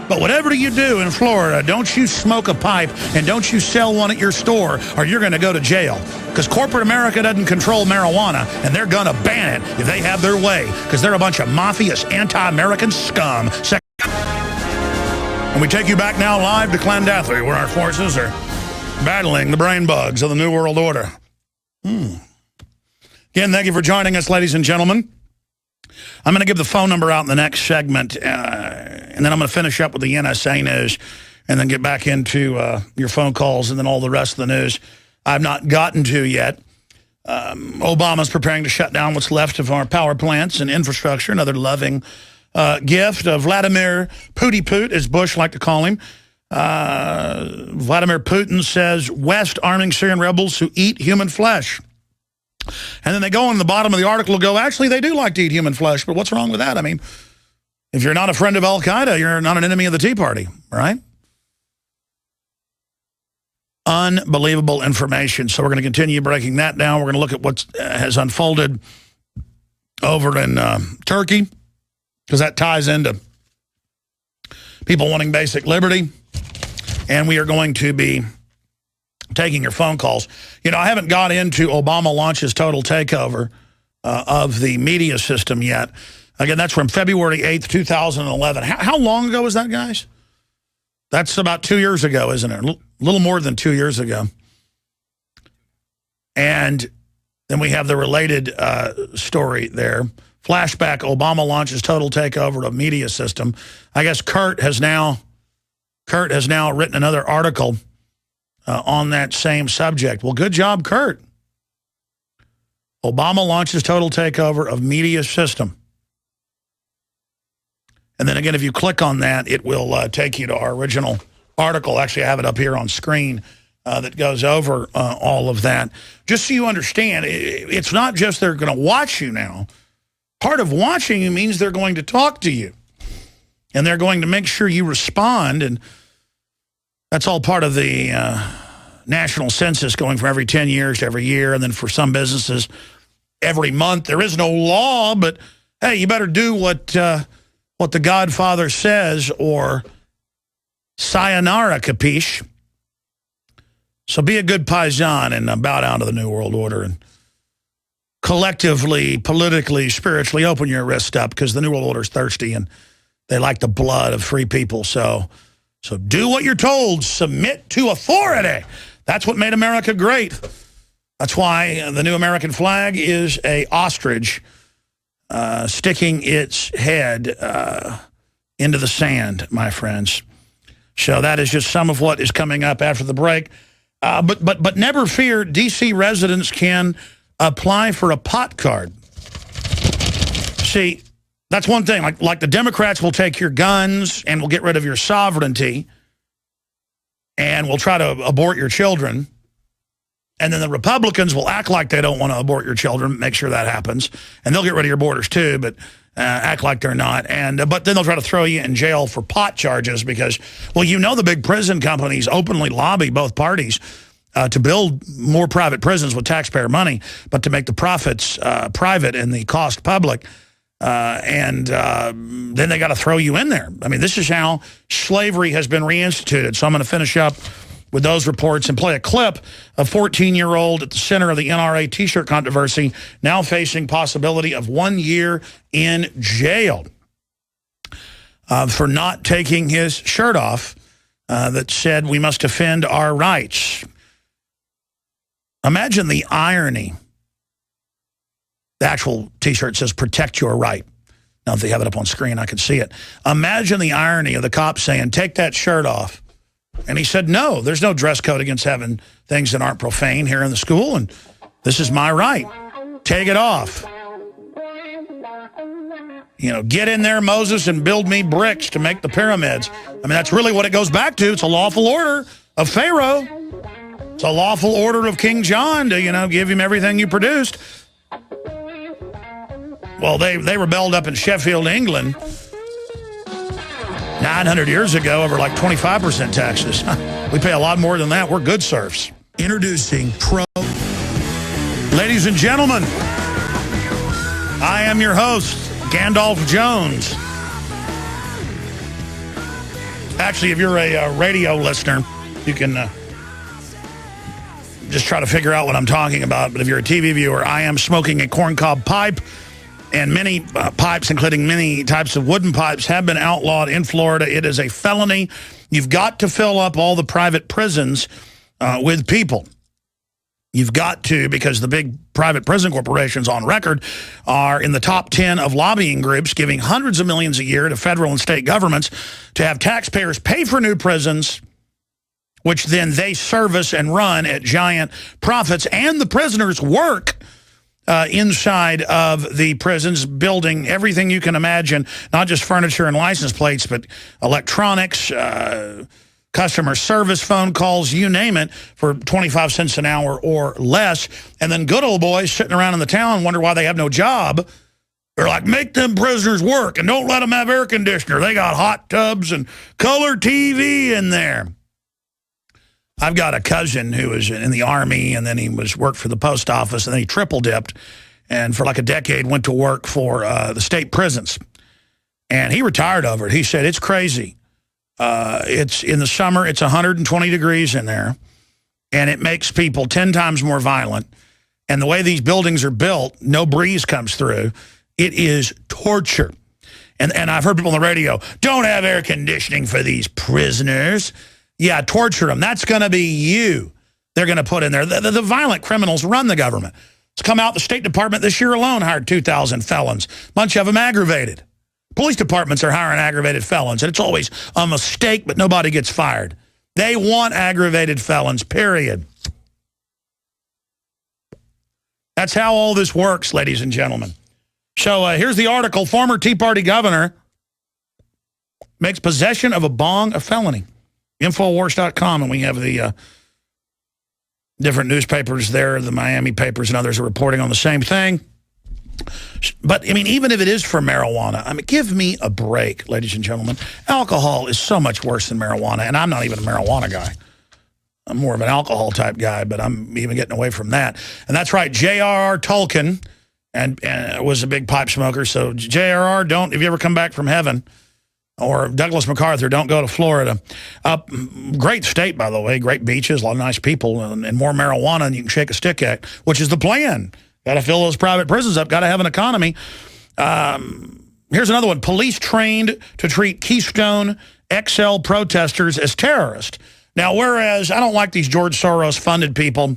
But whatever you do in Florida, don't you smoke a pipe and don't you sell one at your store or you're going to go to jail. Because corporate America doesn't control marijuana and they're going to ban it if they have their way. Because they're a bunch of mafious, anti-American scum. And we take you back now live to Clandathley, where our forces are battling the brain bugs of the New World Order. Again, thank you for joining us, ladies and gentlemen. I'm going to give the phone number out in the next segment, and then I'm going to finish up with the NSA news and then get back into your phone calls and then all the rest of the news I've not gotten to yet. Obama's preparing to shut down what's left of our power plants and infrastructure, another loving gift of Vladimir Pooty-Poot, as Bush liked to call him. Vladimir Putin says, West arming Syrian rebels who eat human flesh. And then they go on the bottom of the article and go, actually, they do like to eat human flesh, but what's wrong with that? I mean, if you're not a friend of Al-Qaeda, you're not an enemy of the Tea Party, right? Unbelievable information. So we're going to continue breaking that down. We're going to look at what has unfolded over in Turkey, because that ties into people wanting basic liberty. And we are going to be taking your phone calls. You know, I haven't got into Obama launches total takeover of the media system yet. Again, that's from February 8th, 2011. How long ago was that, guys? That's about 2 years ago, isn't it? A little more than 2 years ago. And then we have the related story there. Flashback, Obama launches total takeover of media system. I guess Kurt has now written another article on that same subject. Well, good job, Kurt. Obama launches total takeover of media system. And then again, if you click on that, it will take you to our original article. Actually, I have it up here on screen that goes over all of that. Just so you understand, it's not just they're going to watch you now. Part of watching you means they're going to talk to you. And they're going to make sure you respond. And that's all part of the national census going from every 10 years to every year. And then for some businesses, every month. There is no law, but, hey, you better do what the Godfather says, or sayonara, capiche. So be a good paisan and bow down to the New World Order and collectively, politically, spiritually open your wrist up, because the New World Order is thirsty and they like the blood of free people. So do what you're told. Submit to authority. That's what made America great. That's why the new American flag is a ostrich sticking its head into the sand, my friends. So that is just some of what is coming up after the break. But never fear, D.C. residents can apply for a pot card. See, that's one thing. Like the Democrats will take your guns and will get rid of your sovereignty and will try to abort your children. And then the Republicans will act like they don't want to abort your children, make sure that happens. And they'll get rid of your borders too, but act like they're not. But then they'll try to throw you in jail for pot charges because, well, you know, the big prison companies openly lobby both parties to build more private prisons with taxpayer money, but to make the profits private and the cost public. Then they got to throw you in there. I mean, this is how slavery has been reinstituted. So I'm going to finish up with those reports and play a clip of 14-year-old at the center of the NRA T-shirt controversy, now facing possibility of 1 year in jail for not taking his shirt off that said we must defend our rights. Imagine the irony. The actual T-shirt says, protect your right. Now, if they have it up on screen, I can see it. Imagine the irony of the cop saying, take that shirt off. And he said, no, there's no dress code against having things that aren't profane here in the school, and this is my right. Take it off. You know, get in there, Moses, and build me bricks to make the pyramids. I mean, that's really what it goes back to. It's a lawful order of Pharaoh. It's a lawful order of King John to, you know, give him everything you produced. Well, they rebelled up in Sheffield, England, 900 years ago over like 25% taxes. We pay a lot more than that. We're good serfs. Introducing Ladies and gentlemen, I am your host, Gandalf Jones. Actually, if you're a radio listener, you can just try to figure out what I'm talking about. But if you're a TV viewer, I am smoking a corncob pipe. And many pipes, including many types of wooden pipes, have been outlawed in Florida. It is a felony. You've got to fill up all the private prisons with people. You've got to, because the big private prison corporations on record are in the top 10 of lobbying groups, giving hundreds of millions a year to federal and state governments to have taxpayers pay for new prisons, which then they service and run at giant profits, and the prisoners work inside of the prisons, building everything you can imagine, not just furniture and license plates, but electronics, customer service, phone calls, you name it, for 25 cents an hour or less. And then good old boys sitting around in the town wonder why they have no job. They're like, make them prisoners work and don't let them have air conditioner. They got hot tubs and color TV in there. I've got a cousin who was in the Army, and then he worked for the post office, and then he triple dipped, and for like a decade went to work for the state prisons. And he retired over it. He said, it's crazy. It's in the summer, it's 120 degrees in there, and it makes people 10 times more violent. And the way these buildings are built, no breeze comes through. It is torture. And I've heard people on the radio, don't have air conditioning for these prisoners. Yeah, torture them. That's going to be you. They're going to put in there. The violent criminals run the government. It's come out, the State Department this year alone hired 2,000 felons. A bunch of them aggravated. Police departments are hiring aggravated felons, and it's always a mistake, but nobody gets fired. They want aggravated felons, period. That's how all this works, ladies and gentlemen. So here's the article. Former Tea Party governor makes possession of a bong a felony. Infowars.com, and we have the different newspapers there, the Miami papers and others are reporting on the same thing. But, I mean, even if it is for marijuana, I mean, give me a break, ladies and gentlemen. Alcohol is so much worse than marijuana, and I'm not even a marijuana guy. I'm more of an alcohol type guy, but I'm even getting away from that. And that's right, J.R.R. Tolkien and was a big pipe smoker, so J.R.R., don't, if you ever come back from heaven, or Douglas MacArthur, don't go to Florida. Great state, by the way, great beaches, a lot of nice people, and more marijuana than you can shake a stick at, which is the plan. Got to fill those private prisons up, got to have an economy. Here's another one. Police trained to treat Keystone XL protesters as terrorists. Now, whereas I don't like these George Soros-funded people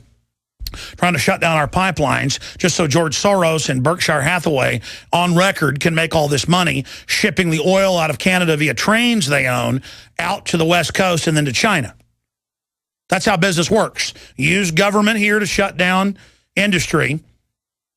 trying to shut down our pipelines just so George Soros and Berkshire Hathaway on record can make all this money shipping the oil out of Canada via trains they own out to the West Coast and then to China. That's how business works. Use government here to shut down industry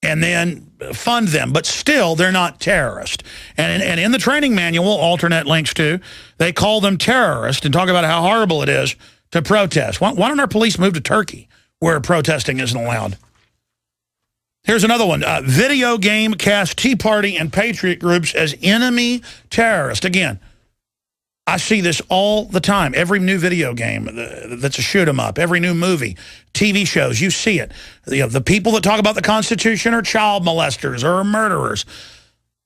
and then fund them. But still, they're not terrorists. And in the training manual, alternate links to, they call them terrorists and talk about how horrible it is to protest. Why don't our police move to Turkey, where protesting isn't allowed? Here's another one. Video game cast Tea Party and Patriot groups as enemy terrorists. Again, I see this all the time. Every new video game that's a shoot 'em up, every new movie, TV shows, you see it. The people that talk about the Constitution are child molesters or murderers.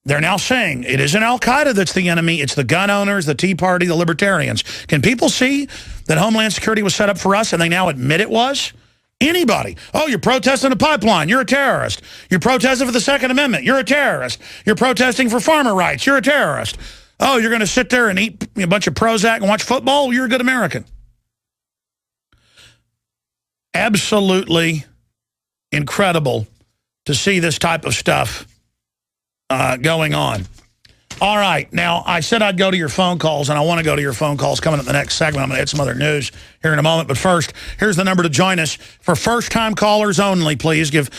They're now saying it isn't Al-Qaeda that's the enemy. It's the gun owners, the Tea Party, the libertarians. Can people see that Homeland Security was set up for us and they now admit it was? Anybody. Oh, you're protesting a pipeline. You're a terrorist. You're protesting for the Second Amendment. You're a terrorist. You're protesting for farmer rights. You're a terrorist. Oh, you're going to sit there and eat a bunch of Prozac and watch football? You're a good American. Absolutely incredible to see this type of stuff going on. All right. Now, I said I'd go to your phone calls, and I want to go to your phone calls coming up in the next segment. I'm going to add some other news here in a moment. But first, here's the number to join us. For first-time callers only, please give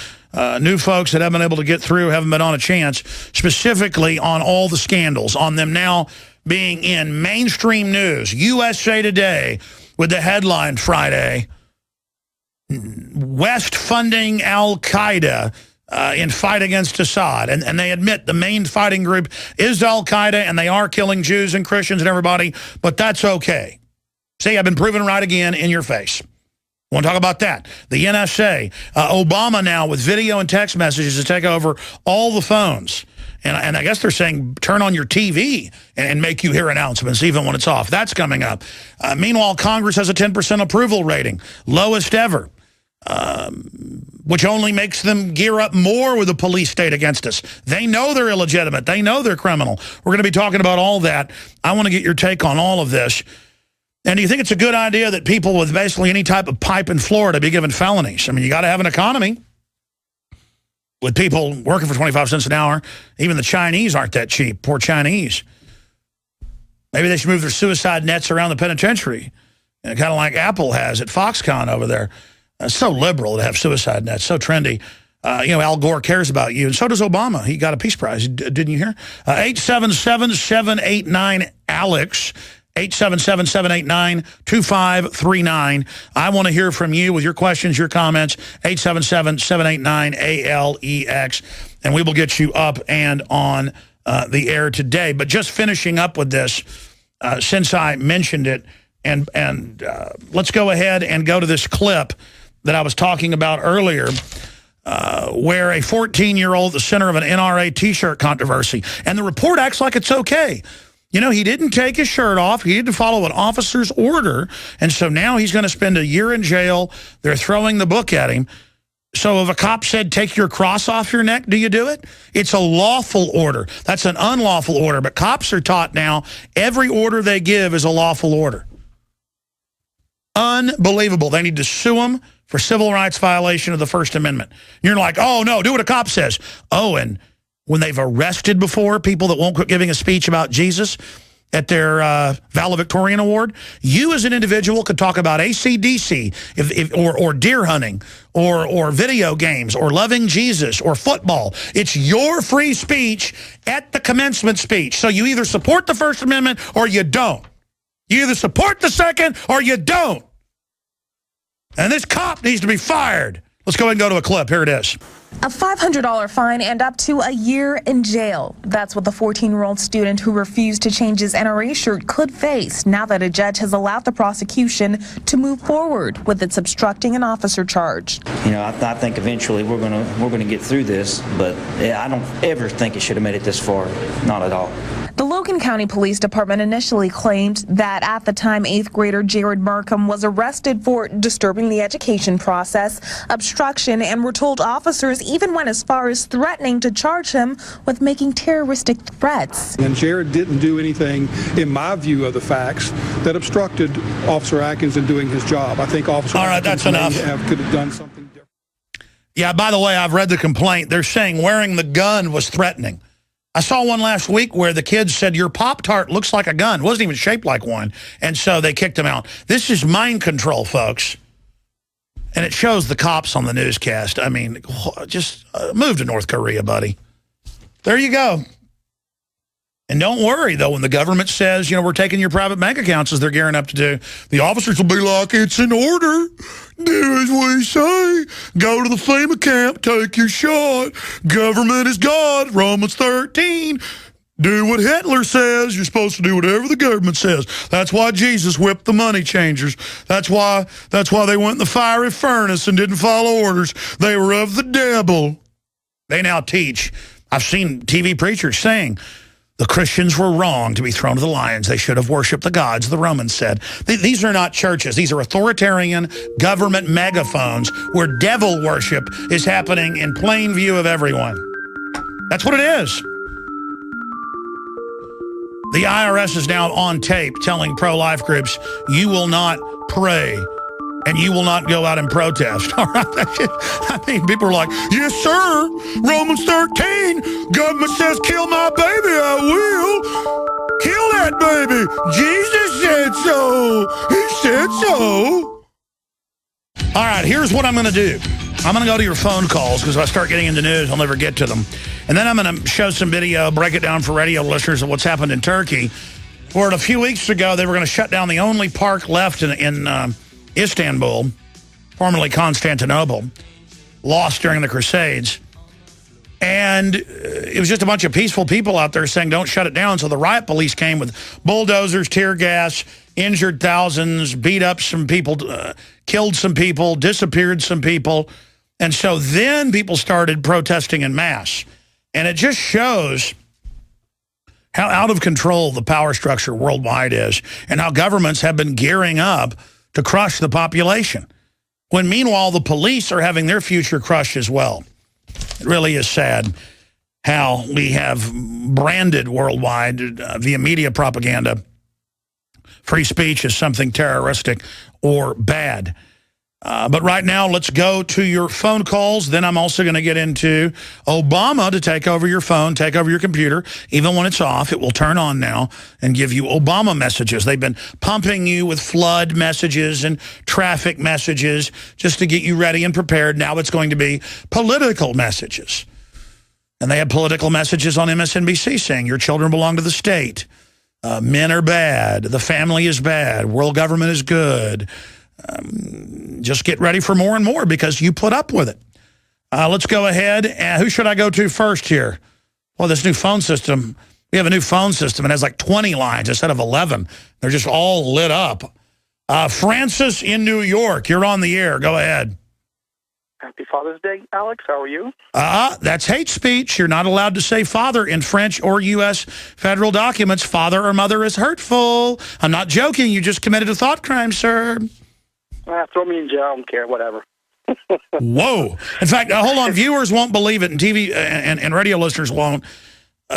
new folks that haven't been able to get through, haven't been on a chance, specifically on all the scandals, on them now being in mainstream news. USA Today with the headline Friday, West funding al-Qaeda in fight against Assad. And they admit the main fighting group is al-Qaeda, and they are killing Jews and Christians and everybody, but that's okay. See, I've been proven right again in your face. Want to talk about that? The NSA, Obama now with video and text messages to take over all the phones. And I guess they're saying turn on your TV and make you hear announcements even when it's off. That's coming up. Meanwhile, Congress has a 10% approval rating, lowest ever. Which only makes them gear up more with the police state against us. They know they're illegitimate. They know they're criminal. We're going to be talking about all that. I want to get your take on all of this. And do you think it's a good idea that people with basically any type of pipe in Florida be given felonies? I mean, you got to have an economy. With people working for 25 cents an hour, even the Chinese aren't that cheap. Poor Chinese. Maybe they should move their suicide nets around the penitentiary. Kind of like Apple has at Foxconn over there. So liberal to have suicide nets, so trendy. Al Gore cares about you, and so does Obama. He got a Peace Prize, didn't you hear? 877-789-ALEX, 877-789-2539. I want to hear from you with your questions, your comments, 877-789-ALEX, and we will get you up and on the air today. But just finishing up with this, since I mentioned it, and let's go ahead and go to this clip that I was talking about earlier, where a 14-year-old, the center of an NRA T-shirt controversy, and the report acts like it's okay. You know, he didn't take his shirt off. He didn't follow an officer's order, and so now he's going to spend a year in jail. They're throwing the book at him. So if a cop said, take your cross off your neck, do you do it? It's a lawful order. That's an unlawful order, but cops are taught now every order they give is a lawful order. Unbelievable. They need to sue him for civil rights violation of the First Amendment. You're like, oh, no, do what a cop says. Oh, and when they've arrested before people that won't quit giving a speech about Jesus at their valedictorian award, you as an individual could talk about AC/DC or deer hunting or video games or loving Jesus or football. It's your free speech at the commencement speech. So you either support the First Amendment or you don't. You either support the second or you don't. And this cop needs to be fired. Let's go ahead and go to a clip. Here it is. A $500 fine and up to a year in jail. That's what the 14-year-old student who refused to change his NRA shirt could face now that a judge has allowed the prosecution to move forward with its obstructing an officer charge. You know, I think eventually we're gonna get through this, but I don't ever think it should have made it this far. Not at all. The Logan County Police Department initially claimed that at the time 8th grader Jared Markham was arrested for disturbing the education process, obstruction, and were told officers even went as far as threatening to charge him with making terroristic threats. And Jared didn't do anything, in my view of the facts, that obstructed Officer Atkins in doing his job. I think Officer Atkins could have done something different. Yeah, by the way, I've read the complaint. They're saying wearing the gun was threatening. I saw one last week where the kids said, your Pop-Tart looks like a gun. It wasn't even shaped like one. And so they kicked him out. This is mind control, folks. And it shows the cops on the newscast. I mean, just move to North Korea, buddy. There you go. And don't worry, though, when the government says, you know, we're taking your private bank accounts as they're gearing up to do, the officers will be like, it's an order. Do as we say. Go to the FEMA camp, take your shot. Government is God, Romans 13. Do what Hitler says. You're supposed to do whatever the government says. That's why Jesus whipped the money changers. That's why they went in the fiery furnace and didn't follow orders. They were of the devil. They now teach. I've seen TV preachers saying, the Christians were wrong to be thrown to the lions. They should have worshipped the gods, the Romans said. These are not churches. These are authoritarian government megaphones where devil worship is happening in plain view of everyone. That's what it is. The IRS is now on tape telling pro-life groups, you will not pray and you will not go out and protest. All right? I mean, people are like, yes, sir. Romans 13, government says kill my baby, I will. Kill that baby. Jesus said so. He said so. All right, here's what I'm going to do. I'm going to go to your phone calls because if I start getting into news, I'll never get to them. And then I'm going to show some video, break it down for radio listeners of what's happened in Turkey, where a few weeks ago they were going to shut down the only park left in Istanbul, formerly Constantinople, lost during the Crusades. And it was just a bunch of peaceful people out there saying, don't shut it down. So the riot police came with bulldozers, tear gas, injured thousands, beat up some people, killed some people, disappeared some people. And so then people started protesting en masse. And it just shows how out of control the power structure worldwide is and how governments have been gearing up to crush the population. When meanwhile, the police are having their future crushed as well. It really is sad how we have branded worldwide via media propaganda free speech as something terroristic or bad. But right now, let's go to your phone calls. Then I'm also going to get into Obama to take over your phone, take over your computer. Even when it's off, it will turn on now and give you Obama messages. They've been pumping you with flood messages and traffic messages just to get you ready and prepared. Now it's going to be political messages. And they have political messages on MSNBC saying your children belong to the state. Men are bad. The family is bad. World government is good. Just get ready for more and more because you put up with it. Let's go ahead. Who should I go to first here? Well, this new phone system, we have a new phone system. It has like 20 lines instead of 11. They're just all lit up. Francis in New York, you're on the air. Go ahead. Happy Father's Day, Alex. How are you? That's hate speech. You're not allowed to say father in French or U.S. federal documents. Father or mother is hurtful. I'm not joking. You just committed a thought crime, sir. Throw me in jail. I don't care. Whatever. Whoa. In fact, hold on. Viewers won't believe it, and TV and radio listeners won't.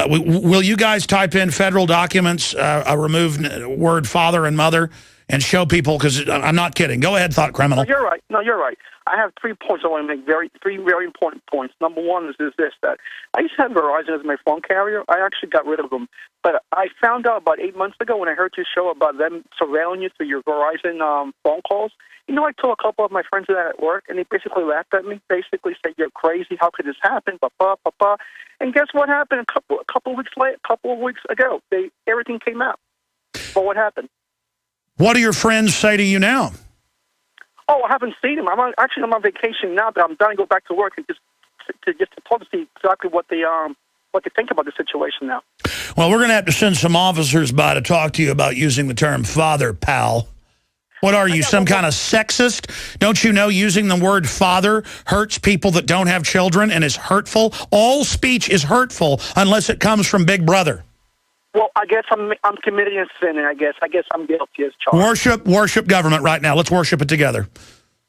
Will you guys type in federal documents, remove word father and mother, and show people? Because I'm not kidding. Go ahead, thought criminal. No, you're right. No, you're right. I have 3 points I want to make, three very important points. Number one is this, that I used to have Verizon as my phone carrier. I actually got rid of them. But I found out about 8 months ago when I heard your show about them surveilling you through your Verizon phone calls. You know, I told a couple of my friends that at work, and they basically laughed at me, basically said, you're crazy, how could this happen, ba-ba. And guess what happened a couple of weeks ago? Everything came out. But what happened? What do your friends say to you now? Oh, I haven't seen him. I'm on vacation now, but I'm trying to go back to work and just to talk to see exactly what they think about the situation now. Well, we're going to have to send some officers by to talk to you about using the term father, pal. What are you, some kind of sexist? Don't you know using the word father hurts people that don't have children and is hurtful? All speech is hurtful unless it comes from Big Brother. Well, I guess I'm committing a sin, and I guess I'm guilty as charged. Worship government right now. Let's worship it together.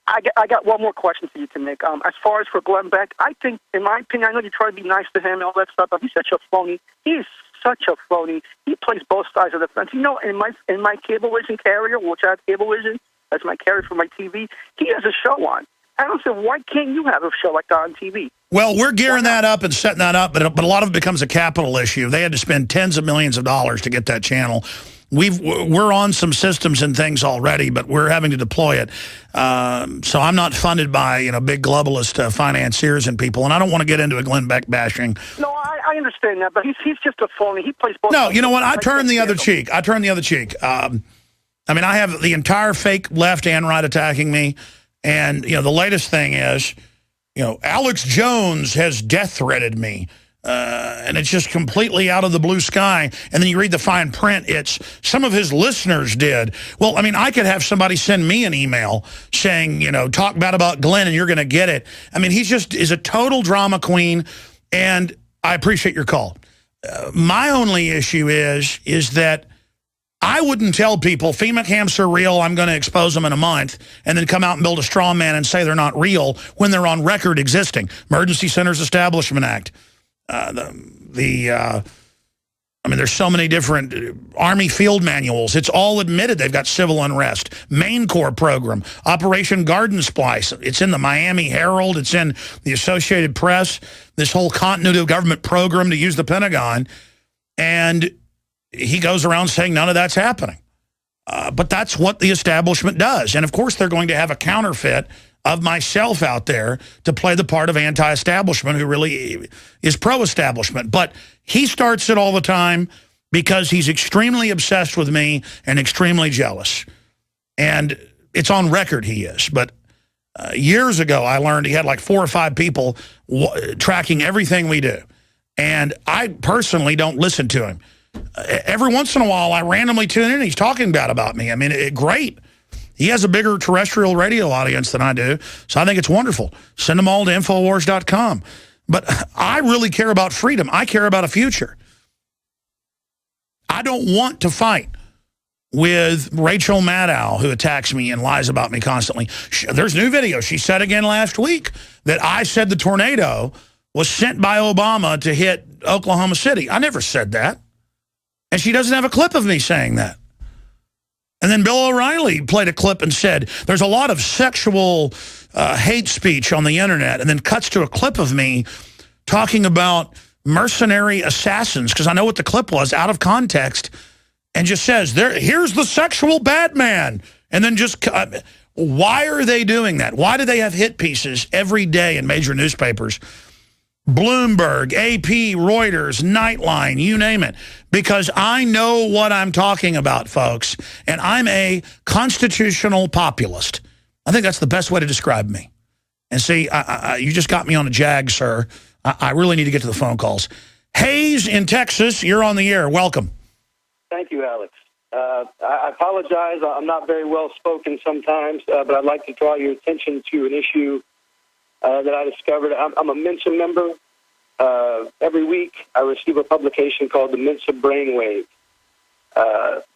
I got one more question for you to make. As far as for Glenn Beck, I think, in my opinion, I know you try to be nice to him and all that stuff, but he's such a phony. He's such a phony. He plays both sides of the fence. You know, in my Cablevision carrier, which I have Cablevision, that's my carrier for my TV, he has a show on. I don't say, why can't you have a show like that on TV? Well, we're gearing that up and setting that up, but a lot of it becomes a capital issue. They had to spend tens of millions of dollars to get that channel. We're on some systems and things already, but we're having to deploy it. So I'm not funded by big globalist financiers and people, and I don't want to get into a Glenn Beck bashing. No, I understand that, but he's just a phony. He plays both. No, you know what? I turn the other cheek. I mean, I have the entire fake left and right attacking me. And, the latest thing is, Alex Jones has death threatened me. And it's just completely out of the blue sky. And then you read the fine print, it's some of his listeners did. Well, I mean, I could have somebody send me an email saying, talk bad about Glenn and you're going to get it. I mean, he just is a total drama queen. And I appreciate your call. My only issue is that I wouldn't tell people FEMA camps are real, I'm going to expose them in a month, and then come out and build a straw man and say they're not real when they're on record existing. Emergency Centers Establishment Act, the I mean, there's so many different Army field manuals. It's all admitted they've got civil unrest. Main Corps program, Operation Garden Splice. It's in the Miami Herald. It's in the Associated Press. This whole continuity of government program to use the Pentagon. And he goes around saying none of that's happening. But that's what the establishment does. And, of course, they're going to have a counterfeit of myself out there to play the part of anti-establishment who really is pro-establishment. But he starts it all the time because he's extremely obsessed with me and extremely jealous. And it's on record he is. But years ago, I learned he had like 4 or 5 people tracking everything we do. And I personally don't listen to him. Every once in a while, I randomly tune in and he's talking bad about me. I mean, great. He has a bigger terrestrial radio audience than I do, so I think it's wonderful. Send them all to Infowars.com. But I really care about freedom. I care about a future. I don't want to fight with Rachel Maddow, who attacks me and lies about me constantly. There's new video. She said again last week that I said the tornado was sent by Obama to hit Oklahoma City. I never said that. And she doesn't have a clip of me saying that. And then Bill O'Reilly played a clip and said, there's a lot of sexual hate speech on the internet, and then cuts to a clip of me talking about mercenary assassins, because I know what the clip was out of context, and just says, here's the sexual bad man. And then just, why are they doing that? Why do they have hit pieces every day in major newspapers? Bloomberg, AP, Reuters, Nightline, you name it. Because I know what I'm talking about, folks. And I'm a constitutional populist. I think that's the best way to describe me. And see, you just got me on a jag, sir. I really need to get to the phone calls. Hayes in Texas, you're on the air. Welcome. Thank you, Alex. I apologize. I'm not very well-spoken sometimes, but I'd like to draw your attention to an issue that I discovered. I'm a Mensa member. Every week I receive a publication called the Mensa Brainwave.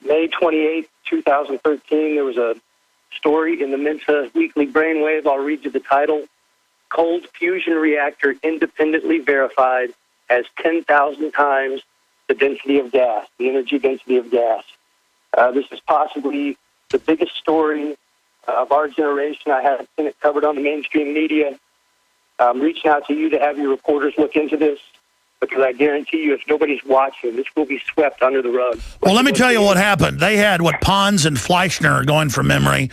May 28, 2013, there was a story in the Mensa Weekly Brainwave. I'll read you the title. Cold fusion reactor independently verified has 10,000 times the density of gas, the energy density of gas. This is possibly the biggest story of our generation. I haven't seen it covered on the mainstream media. I'm reaching out to you to have your reporters look into this, because I guarantee you if nobody's watching, this will be swept under the rug. Well, let me tell you what happened. They had what Pons and Fleischner, going from memory,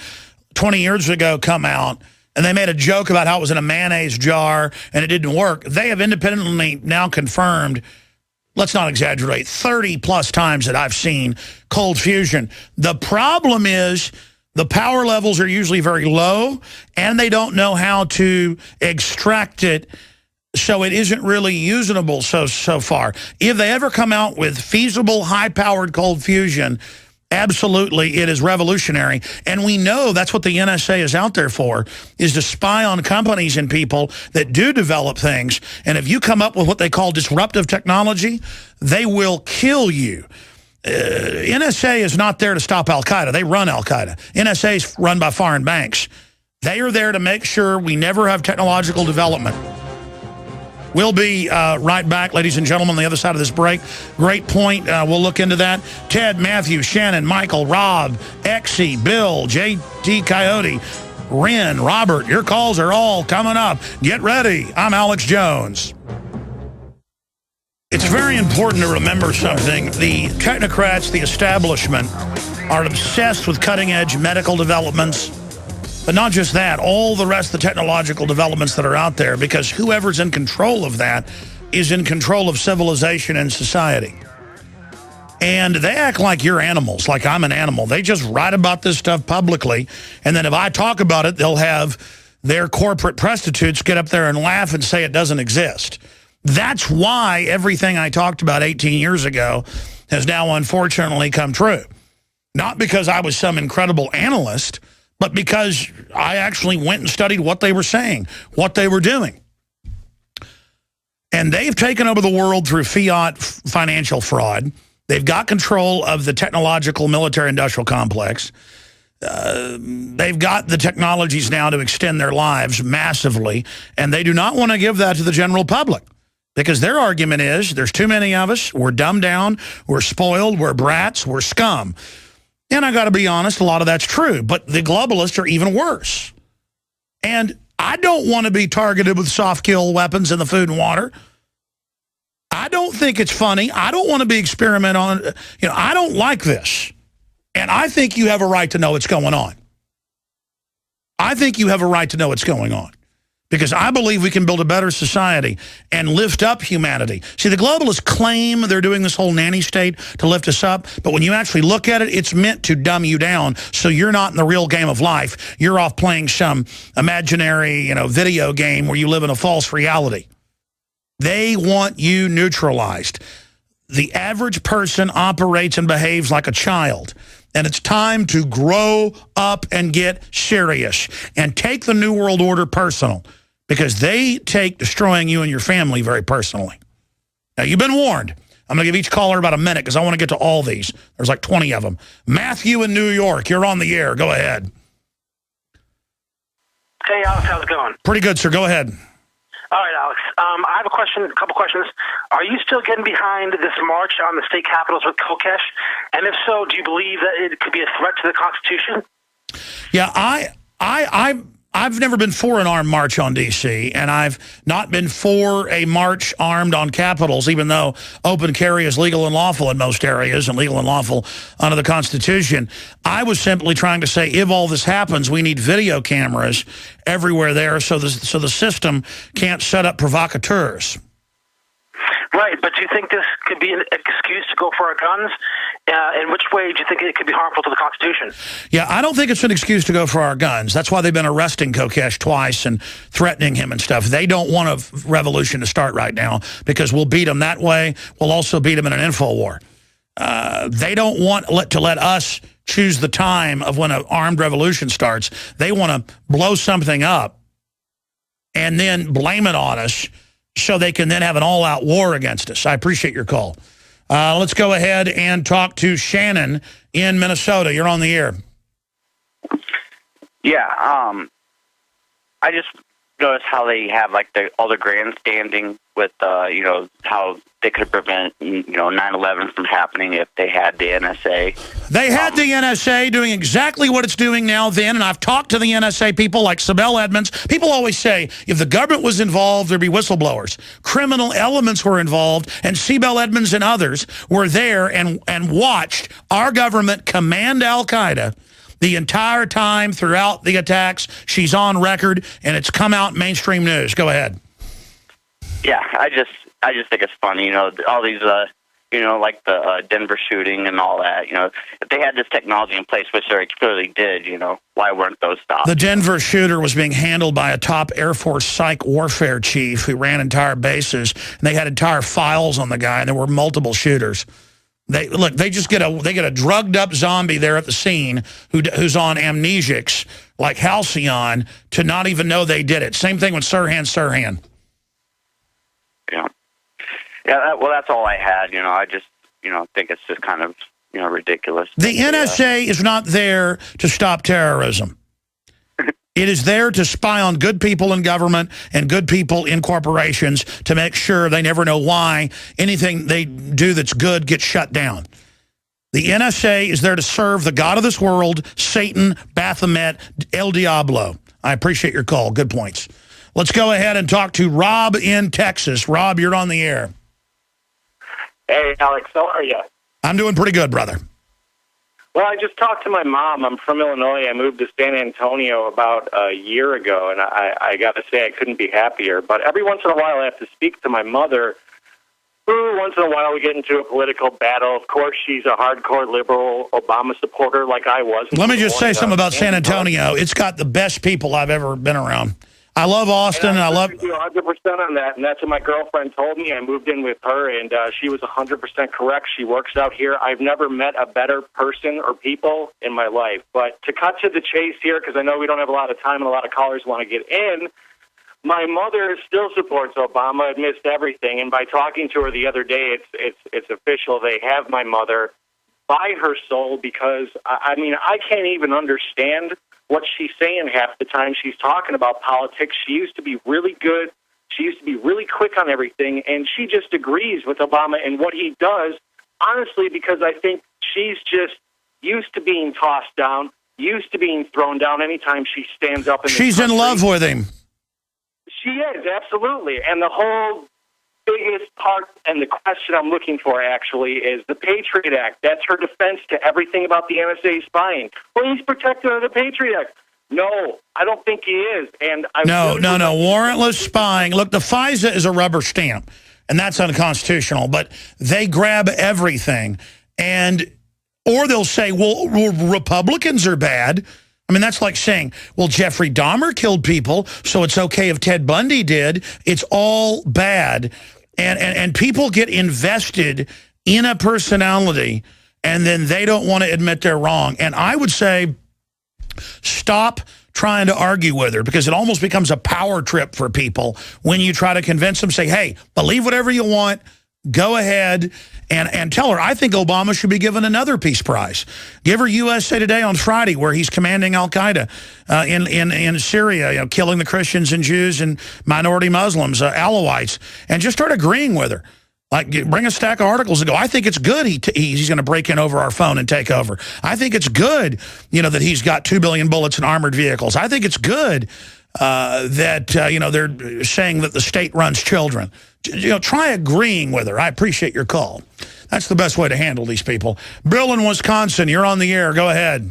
20 years ago come out, and they made a joke about how it was in a mayonnaise jar and it didn't work. They have independently now confirmed, let's not exaggerate, 30-plus times that I've seen cold fusion. The problem is the power levels are usually very low, and they don't know how to extract it, so it isn't really usable so far. If they ever come out with feasible, high-powered cold fusion, absolutely, it is revolutionary. And we know that's what the NSA is out there for, is to spy on companies and people that do develop things. And if you come up with what they call disruptive technology, they will kill you. NSA is not there to stop Al-Qaeda. They run Al-Qaeda. NSA is run by foreign banks. They are there to make sure we never have technological development. We'll be right back, ladies and gentlemen, on the other side of this break. Great point. We'll look into that. Ted, Matthew, Shannon, Michael, Rob, Exy, Bill, JT Coyote, Ren, Robert, your calls are all coming up. Get ready. I'm Alex Jones. It's very important to remember something. The technocrats, the establishment, are obsessed with cutting-edge medical developments. But not just that, all the rest of the technological developments that are out there, because whoever's in control of that is in control of civilization and society. And they act like you're animals, like I'm an animal. They just write about this stuff publicly, and then if I talk about it, they'll have their corporate prostitutes get up there and laugh and say it doesn't exist. That's why everything I talked about 18 years ago has now unfortunately come true. Not because I was some incredible analyst, but because I actually went and studied what they were saying, what they were doing. And they've taken over the world through fiat financial fraud. They've got control of the technological military-industrial complex. They've got the technologies now to extend their lives massively, and they do not want to give that to the general public. Because their argument is there's too many of us, we're dumbed down, we're spoiled, we're brats, we're scum. And I got to be honest, a lot of that's true. But the globalists are even worse. And I don't want to be targeted with soft kill weapons in the food and water. I don't think it's funny. I don't want to be experimented on. You know, I don't like this. And I think you have a right to know what's going on. I think you have a right to know what's going on. Because I believe we can build a better society and lift up humanity. See, the globalists claim they're doing this whole nanny state to lift us up, but when you actually look at it, it's meant to dumb you down so you're not in the real game of life. You're off playing some imaginary, video game where you live in a false reality. They want you neutralized. The average person operates and behaves like a child. And it's time to grow up and get serious and take the New World Order personal, because they take destroying you and your family very personally. Now, you've been warned. I'm going to give each caller about a minute because I want to get to all these. There's like 20 of them. Matthew in New York, you're on the air. Go ahead. Hey, Alex, how's it going? Pretty good, sir. Go ahead. All right, Alex. I have a couple questions. Are you still getting behind this march on the state capitals with Kokesh? And if so, do you believe that it could be a threat to the Constitution? Yeah, I've never been for an armed march on D.C., and I've not been for a march armed on capitals, even though open carry is legal and lawful in most areas and legal and lawful under the Constitution. I was simply trying to say, if all this happens, we need video cameras everywhere there so the system can't set up provocateurs. Right, but do you think this could be an excuse to go for our guns? In which way do you think it could be harmful to the Constitution? Yeah, I don't think it's an excuse to go for our guns. That's why they've been arresting Kokesh twice and threatening him and stuff. They don't want a revolution to start right now because we'll beat them that way. We'll also beat them in an info war. They don't want to let us choose the time of when an armed revolution starts. They want to blow something up and then blame it on us so they can then have an all-out war against us. I appreciate your call. Let's go ahead and talk to Shannon in Minnesota. You're on the air. Yeah, I just noticed how they have like all the grandstanding with how they could prevent 9/11 from happening if they had the NSA. They had the NSA doing exactly what it's doing now then, and I've talked to the NSA people like Sibel Edmonds. People always say if the government was involved, there'd be whistleblowers. Criminal elements were involved, and Sibel Edmonds and others were there and watched our government command al-Qaeda the entire time throughout the attacks. She's on record, and it's come out in mainstream news. Go ahead. Yeah, I just think it's funny, all these, like the Denver shooting and all that. If they had this technology in place, which they clearly did, why weren't those stopped? The Denver shooter was being handled by a top Air Force psych warfare chief who ran entire bases, and they had entire files on the guy, and there were multiple shooters. They just get a drugged up zombie there at the scene who's on amnesics like Halcyon to not even know they did it. Same thing with Sirhan. Yeah. Well, that's all I had. I just think it's just kind of ridiculous. The NSA is not there to stop terrorism. It is there to spy on good people in government and good people in corporations to make sure they never know why anything they do that's good gets shut down. The NSA is there to serve the God of this world, Satan, Baphomet, El Diablo. I appreciate your call. Good points. Let's go ahead and talk to Rob in Texas. Rob, you're on the air. Hey, Alex, how are you? I'm doing pretty good, brother. Well, I just talked to my mom. I'm from Illinois. I moved to San Antonio about a year ago, and I got to say I couldn't be happier. But every once in a while I have to speak to my mother, who once in a while we get into a political battle. Of course, she's a hardcore liberal Obama supporter like I was. Let me just say something about San Antonio. It's got the best people I've ever been around. I love Austin, and I love you 100% on that, and that's what my girlfriend told me. I moved in with her, and she was 100% correct. She works out here. I've never met a better person or people in my life. But to cut to the chase here, because I know we don't have a lot of time and a lot of callers want to get in, my mother still supports Obama amidst everything, and by talking to her the other day, it's official. They have my mother by her soul because, I can't even understand what she's saying half the time. She's talking about politics. She used to be really good. She used to be really quick on everything, and she just agrees with Obama in what he does, honestly, because I think she's just used to being tossed down, used to being thrown down anytime she stands up. She's in love with him. She is, absolutely. And the whole biggest part and the question I'm looking for, actually, is the Patriot Act. That's her defense to everything about the NSA spying. Well, he's protected under the Patriot Act. No, I don't think he is. And No. Warrantless spying. Look, the FISA is a rubber stamp, and that's unconstitutional. But they grab everything, or they'll say, well, Republicans are bad. I mean, that's like saying, well, Jeffrey Dahmer killed people, so it's okay if Ted Bundy did. It's all bad. And people get invested in a personality, and then they don't want to admit they're wrong. And I would say, stop trying to argue with her, because it almost becomes a power trip for people when you try to convince them, say, hey, believe whatever you want, go ahead, and tell her, I think Obama should be given another Peace Prize. Give her USA Today on Friday, where he's commanding Al-Qaeda in Syria, killing the Christians and Jews and minority Muslims, Alawites, and just start agreeing with her. Like, bring a stack of articles and go, I think it's good he's going to break in over our phone and take over. I think it's good, that he's got 2 billion bullets in armored vehicles. I think it's good that, they're saying that the state runs children. Try agreeing with her. I appreciate your call. That's the best way to handle these people. Bill in Wisconsin, you're on the air. Go ahead.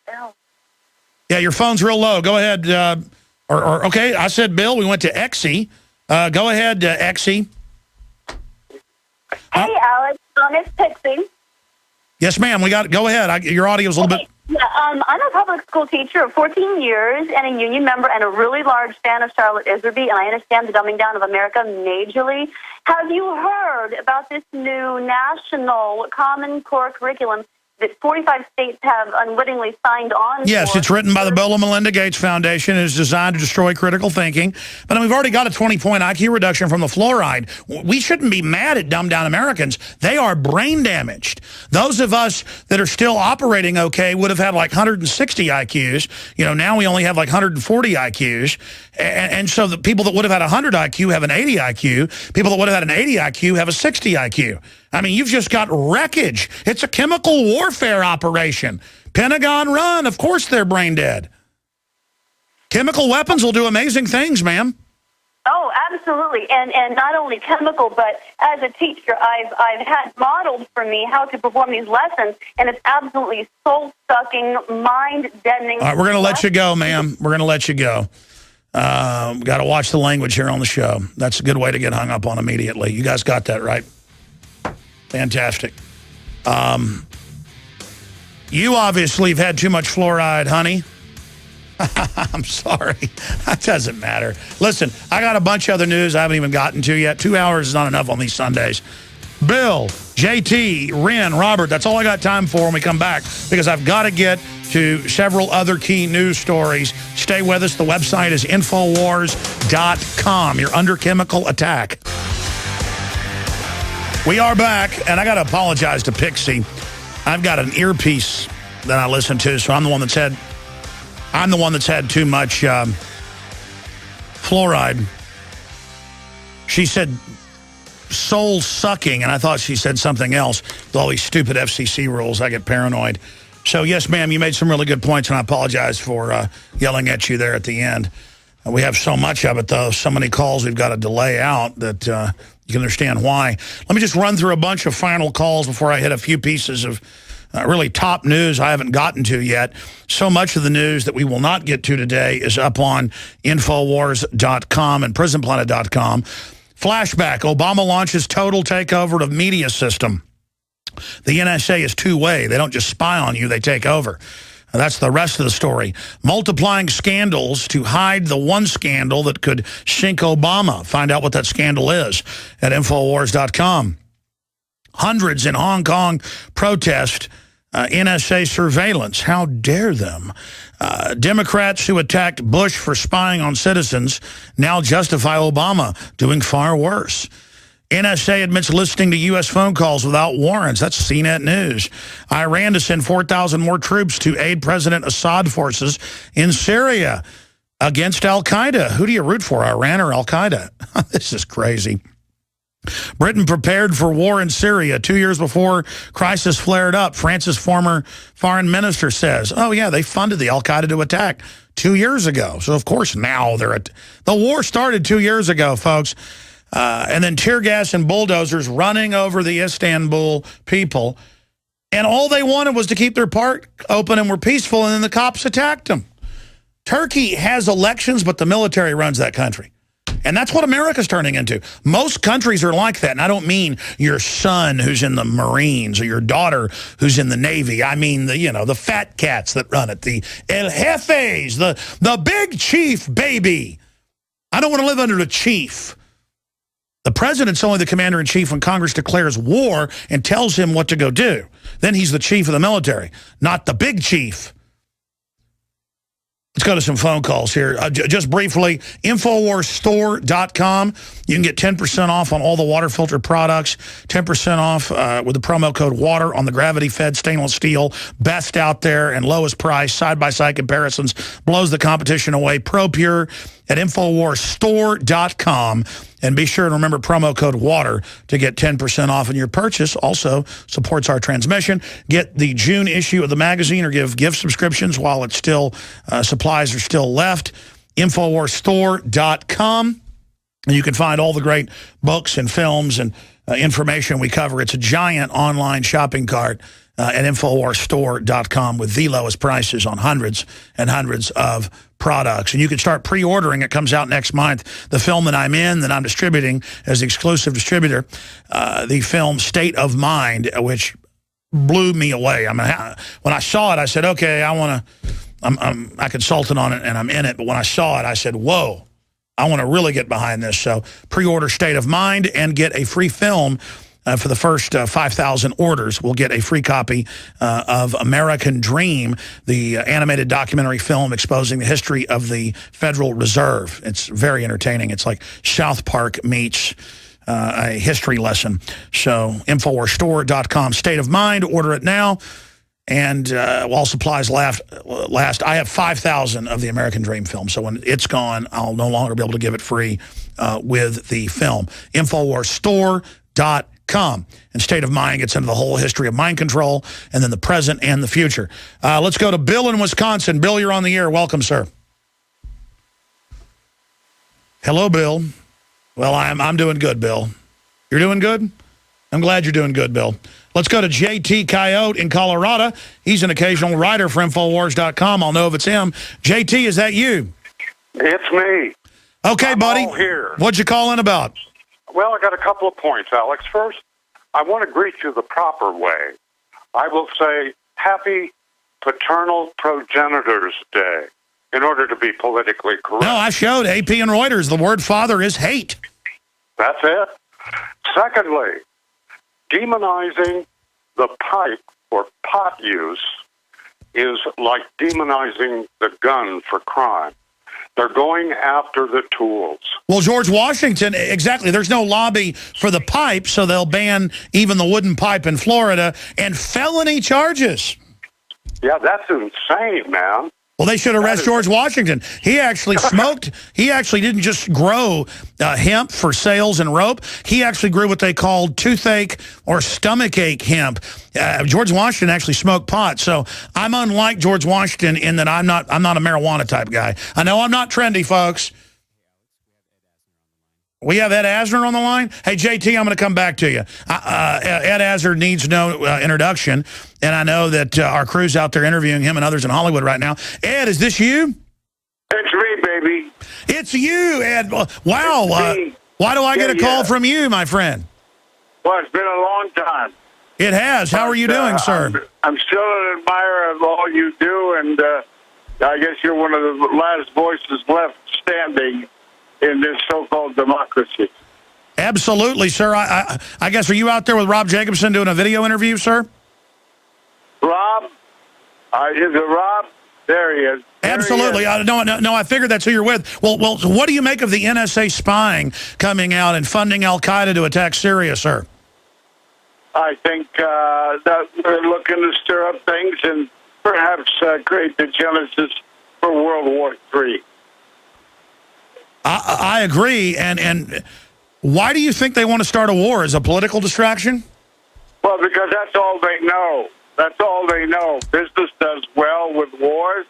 Bill. Yeah, your phone's real low. Go ahead. Okay, I said Bill. We went to Exie. Go ahead, Exie. Hey, Alex. It's Pixie. Yes, ma'am. Go ahead. Your audio's a little bit... Yeah, I'm a public school teacher of 14 years and a union member and a really large fan of Charlotte Iserby, and I understand the dumbing down of America majorly. Have you heard about this new national Common Core curriculum that 45 states have unwittingly signed on Yes, for? It's written by the Bill and Melinda Gates Foundation. It is designed to destroy critical thinking. But we've already got a 20-point IQ reduction from the fluoride. We shouldn't be mad at dumbed-down Americans. They are brain damaged. Those of us that are still operating okay would have had like 160 IQs. Now we only have like 140 IQs. And so the people that would have had 100 IQ have an 80 IQ. People that would have had an 80 IQ have a 60 IQ. I mean, you've just got wreckage. It's a chemical warfare operation. Pentagon run. Of course they're brain dead. Chemical weapons will do amazing things, ma'am. Oh, absolutely. And not only chemical, but as a teacher, I've had modeled for me how to perform these lessons, and it's absolutely soul-sucking, mind-deadening. All right, we're going to let you go, ma'am. We're going to let you go. Got to watch the language here on the show. That's a good way to get hung up on immediately. You guys got that, right? Fantastic. You obviously have had too much fluoride, honey. I'm sorry. That doesn't matter. Listen, I got a bunch of other news I haven't even gotten to yet. 2 hours is not enough on these Sundays. Bill, JT, Ren, Robert, that's all I got time for when we come back, because I've got to get to several other key news stories. Stay with us. The website is Infowars.com. You're under chemical attack. We are back, and I got to apologize to Pixie. I've got an earpiece that I listen to, so I'm the one that's had too much fluoride. She said soul sucking, and I thought she said something else. With all these stupid FCC rules, I get paranoid. So yes, ma'am, you made some really good points, and I apologize for yelling at you there at the end. We have so much of it, though, so many calls we've got to delay out that you can understand why. Let me just run through a bunch of final calls before I hit a few pieces of really top news I haven't gotten to yet. So much of the news that we will not get to today is up on Infowars.com and Prisonplanet.com. Flashback, Obama launches total takeover of media system. The NSA is two-way. They don't just spy on you, they take over. That's the rest of the story. Multiplying scandals to hide the one scandal that could sink Obama. Find out what that scandal is at Infowars.com. Hundreds in Hong Kong protest NSA surveillance. How dare them? Democrats who attacked Bush for spying on citizens now justify Obama doing far worse. NSA admits listening to U.S. phone calls without warrants. That's CNET News. Iran to send 4,000 more troops to aid President Assad forces in Syria. against al-Qaeda. Who do you root for, Iran or al-Qaeda? This is crazy. Britain prepared for war in Syria 2 years before crisis flared up. France's former foreign minister says, oh, yeah, they funded the al-Qaeda to attack 2 years ago. So, of course, now they're the war started 2 years ago, folks. And then tear gas and bulldozers running over the Istanbul people. And all they wanted was to keep their park open and were peaceful, and then the cops attacked them. Turkey has elections, but the military runs that country. And that's what America's turning into. Most countries are like that. And I don't mean your son who's in the Marines or your daughter who's in the Navy. I mean the fat cats that run it, the El Jefes, the big chief, baby. I don't want to live under the chief. The president's only the commander-in-chief when Congress declares war and tells him what to go do. Then he's the chief of the military, not the big chief. Let's go to some phone calls here. Just briefly, InfoWarsStore.com. You can get 10% off on all the water filter products, 10% off with the promo code WATER on the gravity-fed stainless steel. Best out there and lowest price. Side-by-side comparisons. Blows the competition away. ProPure at InfoWarsStore.com. And be sure to remember promo code WATER to get 10% off on your purchase. Also supports our transmission. Get the June issue of the magazine or give gift subscriptions while it's still supplies are still left. InfoWarsStore.com. And you can find all the great books and films and information we cover. It's a giant online shopping cart at InfoWarsStore.com with the lowest prices on hundreds and hundreds of products. And you can start pre-ordering. It comes out next month. The film that I'm in, that I'm distributing as the exclusive distributor, the film State of Mind, which blew me away. I mean, when I saw it, I said, okay, I consulted on it and I'm in it. But when I saw it, I said, whoa, I want to really get behind this. So pre-order State of Mind and get a free film. For the first 5,000 orders, we'll get a free copy of American Dream, the animated documentary film exposing the history of the Federal Reserve. It's very entertaining. It's like South Park meets a history lesson. So InfoWarsStore.com, State of Mind, order it now. And while supplies last, I have 5,000 of the American Dream film. So when it's gone, I'll no longer be able to give it free with the film. InfoWarsStore.com. And State of Mind gets into the whole history of mind control and then the present and the future. Let's go to Bill in Wisconsin. Bill, you're on the air. Welcome, sir. Hello, Bill. Well, I'm doing good, Bill. You're doing good? I'm glad you're doing good, Bill. Let's go to JT Coyote in Colorado. He's an occasional writer for Infowars.com. I'll know if it's him. JT, is that you? It's me. Okay, I'm buddy. all here. What'd you call in about? Well, I got a couple of points, Alex. First, I want to greet you the proper way. I will say Happy Paternal Progenitors Day in order to be politically correct. No, I showed AP and Reuters. The word father is hate. That's it. Secondly, demonizing the pipe or pot use is like demonizing the gun for crime. They're going after the tools. Well, George Washington, exactly. There's no lobby for the pipe, so they'll ban even the wooden pipe in Florida and felony charges. Yeah, that's insane, man. Well, they should arrest George Washington. He actually smoked. He actually didn't just grow hemp for sails and rope. He actually grew what they called toothache or stomachache hemp. George Washington actually smoked pot. So I'm unlike George Washington in that I'm not a marijuana type guy. I know I'm not trendy, folks. We have Ed Asner on the line. Hey, JT, I'm going to come back to you. Ed Asner needs no introduction, and I know that our crew's out there interviewing him and others in Hollywood right now. Ed, is this you? It's me, baby. It's you, Ed. Wow. Why do I get a call from you, my friend? Well, it's been a long time. It has. How are you doing, sir? I'm still an admirer of all you do, and I guess you're one of the last voices left standing in this so-called democracy. Absolutely, sir. I guess, are you out there with Rob Jacobson doing a video interview, sir? Rob? Is it Rob? There he is. Absolutely. No, I figured that's who you're with. Well, what do you make of the NSA spying coming out and funding al-Qaeda to attack Syria, sir? I think that they're looking to stir up things and perhaps create the genesis for World War III. I agree. And why do you think they want to start a war? Is a political distraction? Well, because that's all they know. That's all they know. Business does well with wars.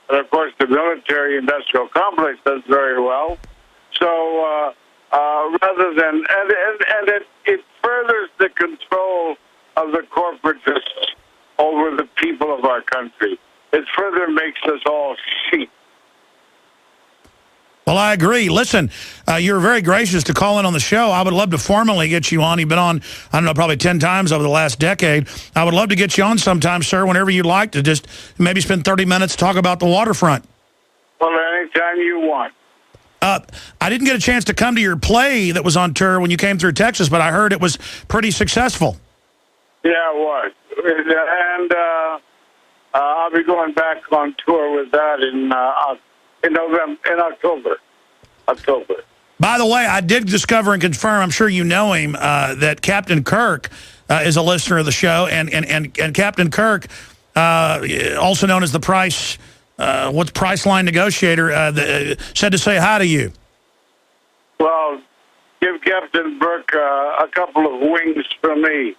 And, of course, the military-industrial complex does very well. So rather than... And it furthers the control of the corporatists over the people of our country. It further makes us all sheep. Well, I agree. Listen, you're very gracious to call in on the show. I would love to formally get you on. You've been on, I don't know, probably 10 times over the last decade. I would love to get you on sometime, sir, whenever you'd like to just maybe spend 30 minutes talk about the waterfront. Well, anytime you want. I didn't get a chance to come to your play that was on tour when you came through Texas, but I heard it was pretty successful. Yeah, it was. And I'll be going back on tour with that in October. By the way, I did discover and confirm, I'm sure you know him, that Captain Kirk is a listener of the show, and Captain Kirk, also known as the Priceline negotiator, said to say hi to you. Well, give Captain Burke a couple of wings from me.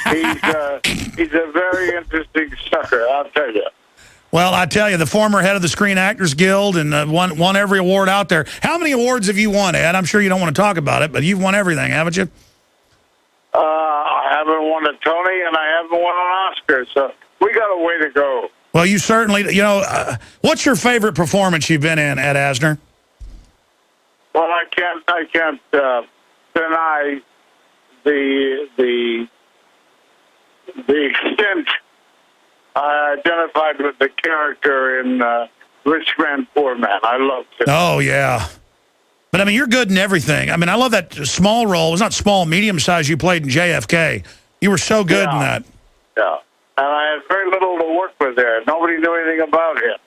He's a very interesting sucker, I'll tell you. Well, I tell you, the former head of the Screen Actors Guild and won every award out there. How many awards have you won, Ed? I'm sure you don't want to talk about it, but you've won everything, haven't you? I haven't won a Tony, and I haven't won an Oscar, so we got a way to go. Well, you certainly, what's your favorite performance you've been in, Ed Asner? Well, I can't deny the extent I identified with the character in Rich Man, Poor Man. I loved it. Oh, yeah. But, I mean, you're good in everything. I mean, I love that small role. It was not small, medium size you played in JFK. You were so good in that. Yeah. And I had very little to work with there. Nobody knew anything about him.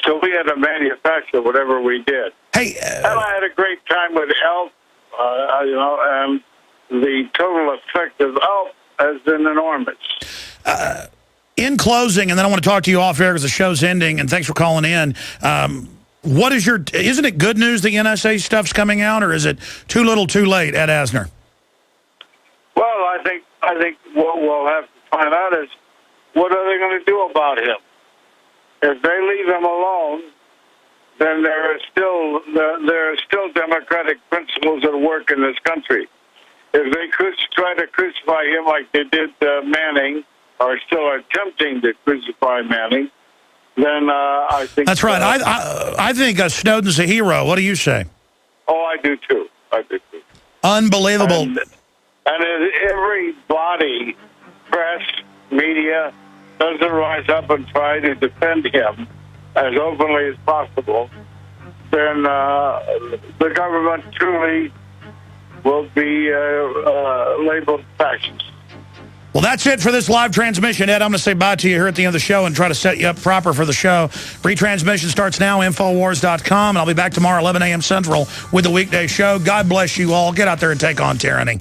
So we had to manufacture whatever we did. Hey, and I had a great time with Elf, and the total effect of Elf has been enormous. In closing, and then I want to talk to you off air because the show's ending, and thanks for calling in. What is isn't it good news the NSA stuff's coming out, or is it too little too late, Ed Asner? Well, I think what we'll have to find out is what are they going to do about him? If they leave him alone, then there are still democratic principles at work in this country. If they could try to crucify him like they did Manning, or still attempting to crucify Manning, then I think... That's right. I think Snowden's a hero. What do you say? Oh, I do too. Unbelievable. And if every body, press, media, doesn't rise up and try to defend him as openly as possible, then the government truly will be labeled fascist. Well, that's it for this live transmission. Ed, I'm going to say bye to you here at the end of the show and try to set you up proper for the show. Retransmission starts now, Infowars.com, and I'll be back tomorrow, 11 a.m. Central, with the weekday show. God bless you all. Get out there and take on tyranny.